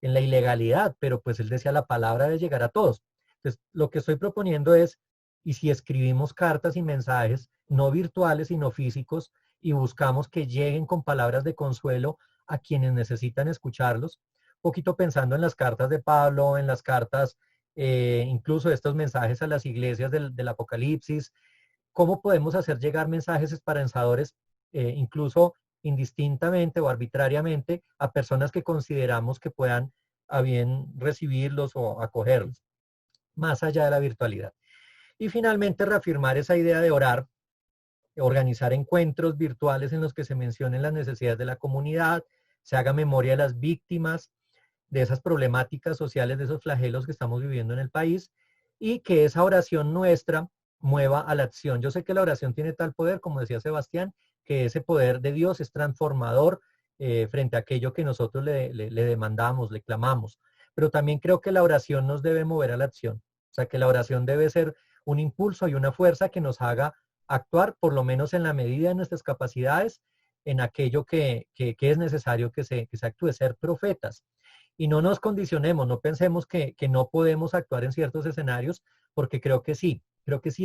S1: ilegalidad, pero pues él decía la palabra de llegar a todos. Entonces, lo que estoy proponiendo es, y si escribimos cartas y mensajes, no virtuales, sino físicos, y buscamos que lleguen con palabras de consuelo a quienes necesitan escucharlos, un poquito pensando en las cartas de Pablo, en las cartas, incluso estos mensajes a las iglesias del Apocalipsis, cómo podemos hacer llegar mensajes esperanzadores, incluso indistintamente o arbitrariamente, a personas que consideramos que puedan a bien recibirlos o acogerlos, más allá de la virtualidad. Y finalmente reafirmar esa idea de orar, organizar encuentros virtuales en los que se mencionen las necesidades de la comunidad, se haga memoria de las víctimas, de esas problemáticas sociales, de esos flagelos que estamos viviendo en el país, y que esa oración nuestra mueva a la acción. Yo sé que la oración tiene tal poder, como decía Sebastián, que ese poder de Dios es transformador frente a aquello que nosotros le demandamos, le clamamos. Pero también creo que la oración nos debe mover a la acción. O sea, que la oración debe ser un impulso y una fuerza que nos haga actuar, por lo menos en la medida de nuestras capacidades, en aquello que es necesario que se actúe, ser profetas. Y no nos condicionemos, no pensemos que no podemos actuar en ciertos escenarios, porque creo que sí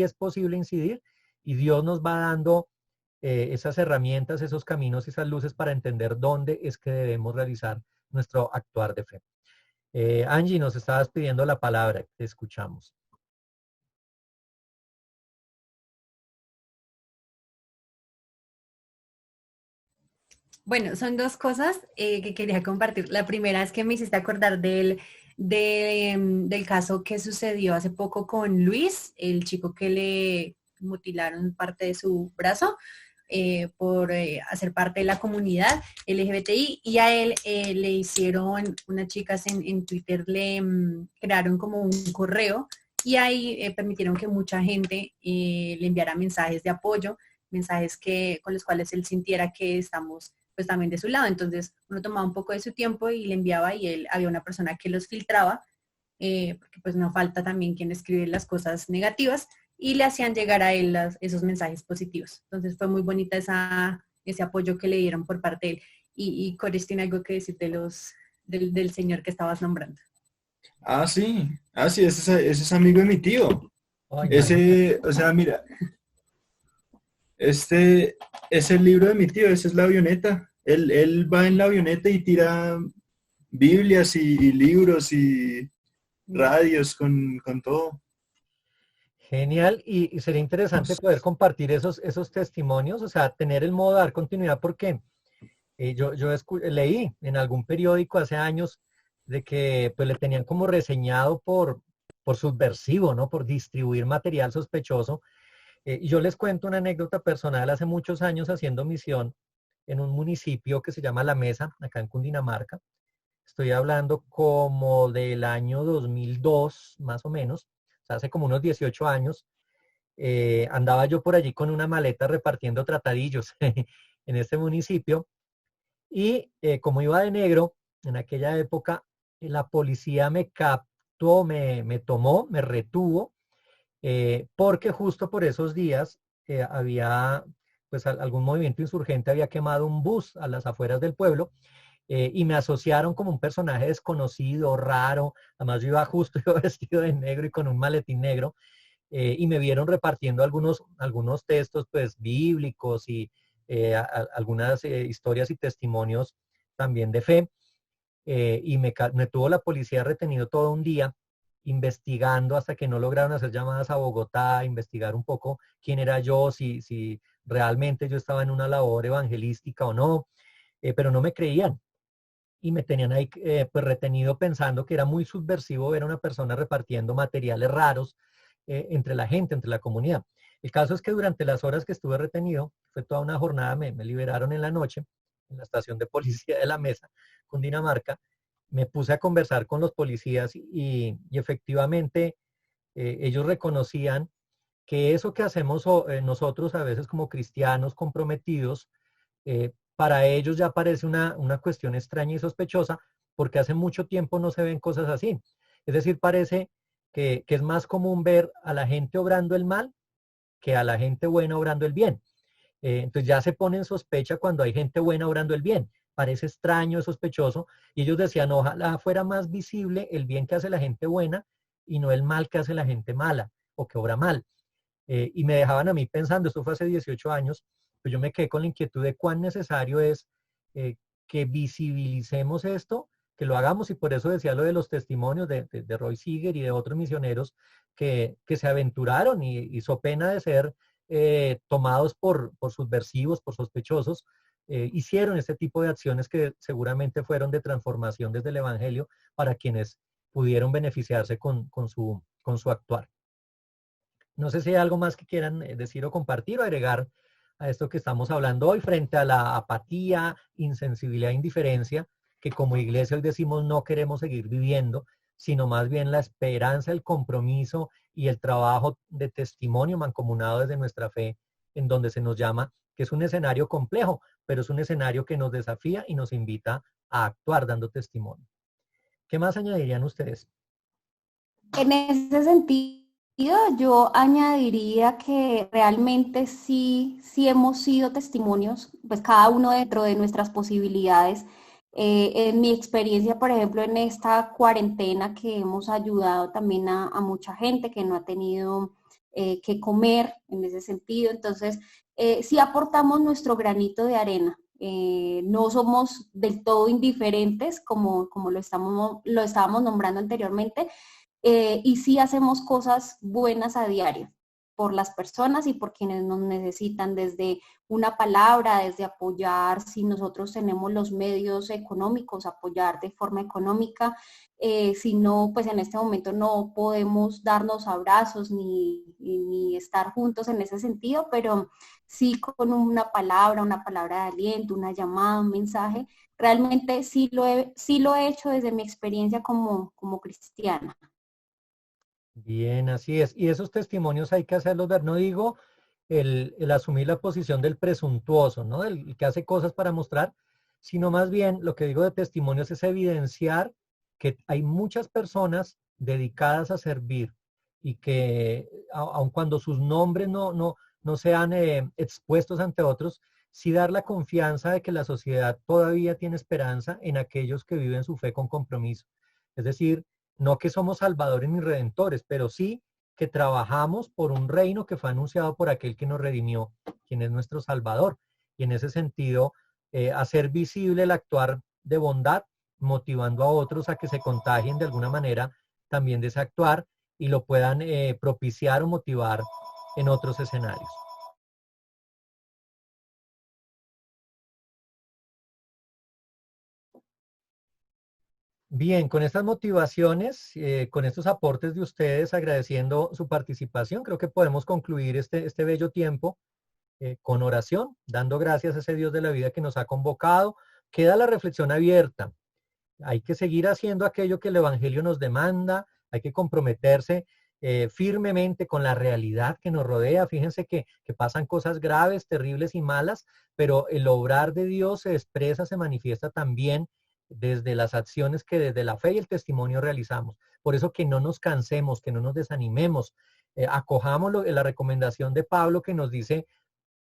S1: es posible incidir y Dios nos va dando esas herramientas, esos caminos, esas luces para entender dónde es que debemos realizar nuestro actuar de fe. Angie, nos estabas pidiendo la palabra, te escuchamos.
S2: Bueno, son dos cosas que quería compartir. La primera es que me hiciste acordar del caso que sucedió hace poco con Luis, el chico que le mutilaron parte de su brazo por hacer parte de la comunidad LGBTI, y a él le hicieron, unas chicas en Twitter le crearon como un correo y ahí permitieron que mucha gente le enviara mensajes de apoyo, mensajes con los cuales él sintiera que estamos pues también de su lado. Entonces uno tomaba un poco de su tiempo y le enviaba, y él, había una persona que los filtraba, porque pues no falta también quien escribe las cosas negativas, y le hacían llegar a él esos mensajes positivos. Entonces fue muy bonita ese apoyo que le dieron por parte de él. Y Coris tiene algo que decir del señor que estabas nombrando.
S4: Sí, ese es amigo de mi tío.
S1: Ay,
S4: Ese, o sea, mira, este es el libro de mi tío, esa es la avioneta. Él va en la avioneta y tira Biblias y libros y radios con todo.
S1: genial, y sería interesante poder compartir esos testimonios, o sea, tener el modo de dar continuidad, porque leí en algún periódico hace años de que pues le tenían como reseñado por subversivo, ¿no? Por distribuir material sospechoso. Y yo les cuento una anécdota personal hace muchos años haciendo misión en un municipio que se llama La Mesa, acá en Cundinamarca. Estoy hablando como del año 2002, más o menos, o sea, hace como unos 18 años. Andaba yo por allí con una maleta repartiendo tratadillos en este municipio y como iba de negro, en aquella época la policía me captó, me tomó, me retuvo, porque justo por esos días había, pues algún movimiento insurgente había quemado un bus a las afueras del pueblo, y me asociaron como un personaje desconocido, raro. Además yo iba justo, iba vestido de negro y con un maletín negro, y me vieron repartiendo algunos textos pues bíblicos y algunas historias y testimonios también de fe, y me tuvo la policía retenido todo un día investigando hasta que no lograron hacer llamadas a Bogotá, investigar un poco quién era yo, si realmente yo estaba en una labor evangelística o no, pero no me creían y me tenían ahí pues retenido pensando que era muy subversivo ver a una persona repartiendo materiales raros entre la gente, entre la comunidad. El caso es que durante las horas que estuve retenido, fue toda una jornada, me liberaron en la noche, en la estación de policía de La Mesa, Cundinamarca. Me puse a conversar con los policías y efectivamente ellos reconocían que eso que hacemos nosotros a veces como cristianos comprometidos, para ellos ya parece una cuestión extraña y sospechosa, porque hace mucho tiempo no se ven cosas así. Es decir, parece que es más común ver a la gente obrando el mal que a la gente buena obrando el bien. Entonces ya se pone en sospecha cuando hay gente buena obrando el bien. Parece extraño, sospechoso. Y ellos decían, ojalá fuera más visible el bien que hace la gente buena y no el mal que hace la gente mala o que obra mal. Y me dejaban a mí pensando, esto fue hace 18 años, pues yo me quedé con la inquietud de cuán necesario es que visibilicemos esto, que lo hagamos, y por eso decía lo de los testimonios de Roy Seeger y de otros misioneros que se aventuraron y so pena de ser tomados por subversivos, por sospechosos, hicieron este tipo de acciones que seguramente fueron de transformación desde el Evangelio para quienes pudieron beneficiarse con su actuar. No sé si hay algo más que quieran decir o compartir o agregar a esto que estamos hablando hoy frente a la apatía, insensibilidad e indiferencia que como iglesia hoy decimos no queremos seguir viviendo, sino más bien la esperanza, el compromiso y el trabajo de testimonio mancomunado desde nuestra fe, en donde se nos llama, que es un escenario complejo, pero es un escenario que nos desafía y nos invita a actuar dando testimonio. ¿Qué más añadirían ustedes?
S3: En ese sentido, yo añadiría que realmente sí hemos sido testimonios, pues cada uno dentro de nuestras posibilidades. En mi experiencia, por ejemplo, en esta cuarentena que hemos ayudado también a mucha gente que no ha tenido que comer en ese sentido. Entonces, sí aportamos nuestro granito de arena. No somos del todo indiferentes como lo estábamos nombrando anteriormente, y sí hacemos cosas buenas a diario por las personas y por quienes nos necesitan, desde una palabra, desde apoyar, si nosotros tenemos los medios económicos, apoyar de forma económica. Si no, pues en este momento no podemos darnos abrazos ni estar juntos en ese sentido, pero sí con una palabra de aliento, una llamada, un mensaje. Realmente sí lo he hecho desde mi experiencia como cristiana.
S1: Bien, así es. Y esos testimonios hay que hacerlos ver. No digo el asumir la posición del presuntuoso, ¿no? El que hace cosas para mostrar, sino más bien lo que digo de testimonios es evidenciar que hay muchas personas dedicadas a servir y que aun cuando sus nombres no sean expuestos ante otros, sí dar la confianza de que la sociedad todavía tiene esperanza en aquellos que viven su fe con compromiso. Es decir, no que somos salvadores ni redentores, pero sí que trabajamos por un reino que fue anunciado por aquel que nos redimió, quien es nuestro Salvador. Y en ese sentido, hacer visible el actuar de bondad, motivando a otros a que se contagien de alguna manera también de ese actuar y lo puedan propiciar o motivar en otros escenarios. Bien, con estas motivaciones, con estos aportes de ustedes, agradeciendo su participación, creo que podemos concluir este bello tiempo con oración, dando gracias a ese Dios de la vida que nos ha convocado. Queda la reflexión abierta. Hay que seguir haciendo aquello que el Evangelio nos demanda, hay que comprometerse firmemente con la realidad que nos rodea. Fíjense que pasan cosas graves, terribles y malas, pero el obrar de Dios se expresa, se manifiesta también desde las acciones que desde la fe y el testimonio realizamos. Por eso que no nos cansemos, que no nos desanimemos. Acojamos la recomendación de Pablo que nos dice,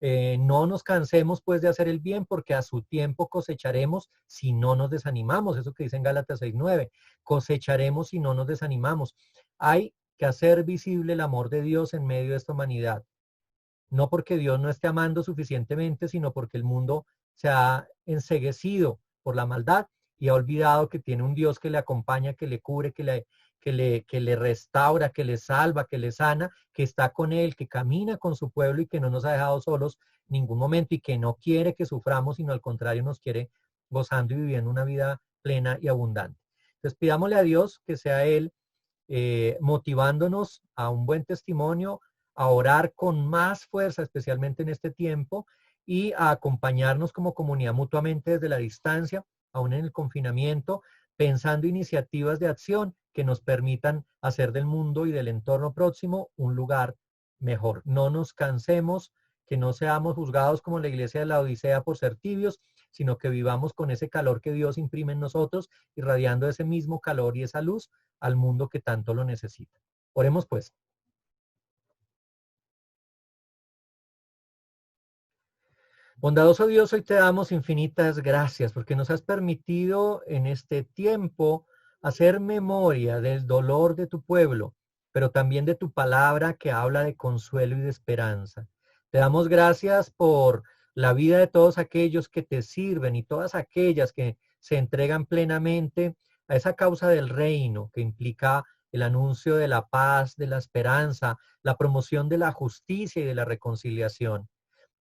S1: no nos cansemos pues de hacer el bien, porque a su tiempo cosecharemos si no nos desanimamos. Eso que dice en Gálatas 6:9. Cosecharemos si no nos desanimamos. Hay que hacer visible el amor de Dios en medio de esta humanidad. No porque Dios no esté amando suficientemente, sino porque el mundo se ha enceguecido por la maldad y ha olvidado que tiene un Dios que le acompaña, que le cubre, que le restaura, que le salva, que le sana, que está con él, que camina con su pueblo y que no nos ha dejado solos ningún momento y que no quiere que suframos, sino al contrario nos quiere gozando y viviendo una vida plena y abundante. Entonces pidámosle a Dios que sea Él motivándonos a un buen testimonio, a orar con más fuerza, especialmente en este tiempo, y a acompañarnos como comunidad mutuamente desde la distancia, aún en el confinamiento, pensando iniciativas de acción que nos permitan hacer del mundo y del entorno próximo un lugar mejor. No nos cansemos, que no seamos juzgados como la iglesia de la Odisea por ser tibios, sino que vivamos con ese calor que Dios imprime en nosotros, irradiando ese mismo calor y esa luz al mundo que tanto lo necesita. Oremos pues. Bondadoso Dios, hoy te damos infinitas gracias porque nos has permitido en este tiempo hacer memoria del dolor de tu pueblo, pero también de tu palabra que habla de consuelo y de esperanza. Te damos gracias por la vida de todos aquellos que te sirven y todas aquellas que se entregan plenamente a esa causa del reino que implica el anuncio de la paz, de la esperanza, la promoción de la justicia y de la reconciliación.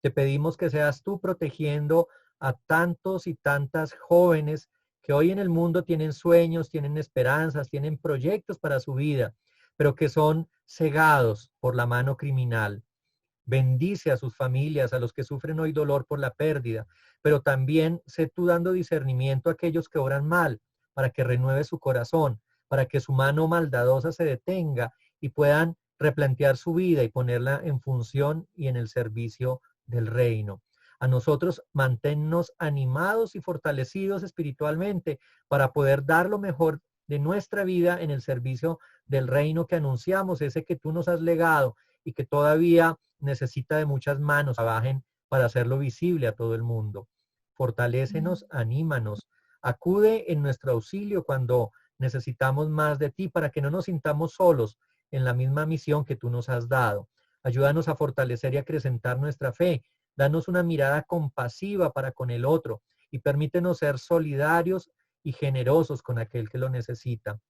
S1: Te pedimos que seas tú protegiendo a tantos y tantas jóvenes que hoy en el mundo tienen sueños, tienen esperanzas, tienen proyectos para su vida, pero que son cegados por la mano criminal. Bendice a sus familias, a los que sufren hoy dolor por la pérdida, pero también sé tú dando discernimiento a aquellos que obran mal, para que renueve su corazón, para que su mano maldadosa se detenga y puedan replantear su vida y ponerla en función y en el servicio del reino. A nosotros manténnos animados y fortalecidos espiritualmente para poder dar lo mejor de nuestra vida en el servicio del reino que anunciamos, ese que tú nos has legado y que todavía necesita de muchas manos que trabajen para hacerlo visible a todo el mundo. Fortalécenos, anímanos, acude en nuestro auxilio cuando necesitamos más de ti para que no nos sintamos solos en la misma misión que tú nos has dado. Ayúdanos a fortalecer y acrecentar nuestra fe. Danos una mirada compasiva para con el otro y permítenos ser solidarios y generosos con aquel que lo necesita.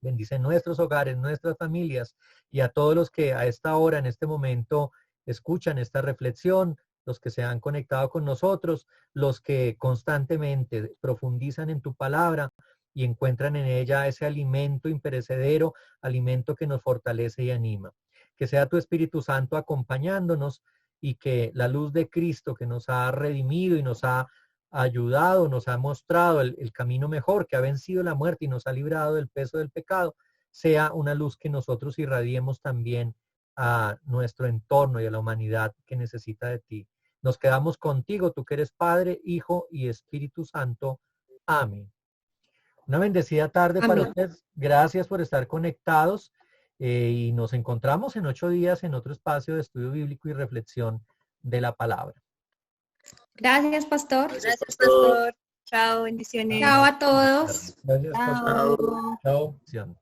S1: Bendice nuestros hogares, nuestras familias y a todos los que a esta hora, en este momento, escuchan esta reflexión, los que se han conectado con nosotros, los que constantemente profundizan en tu palabra y encuentran en ella ese alimento imperecedero, alimento que nos fortalece y anima. Que sea tu Espíritu Santo acompañándonos y que la luz de Cristo que nos ha redimido y nos ha ayudado, nos ha mostrado el camino mejor, que ha vencido la muerte y nos ha librado del peso del pecado, sea una luz que nosotros irradiemos también a nuestro entorno y a la humanidad que necesita de ti. Nos quedamos contigo, tú que eres Padre, Hijo y Espíritu Santo. Amén. Una bendecida tarde
S3: Amén.
S1: para ustedes. Gracias por estar conectados y nos encontramos en 8 días en otro espacio de estudio bíblico y reflexión de la palabra.
S3: Gracias, pastor.
S2: Gracias, pastor. Chao, bendiciones.
S3: Chao a todos.
S1: Gracias,
S2: Chao.
S1: pastor. Chao.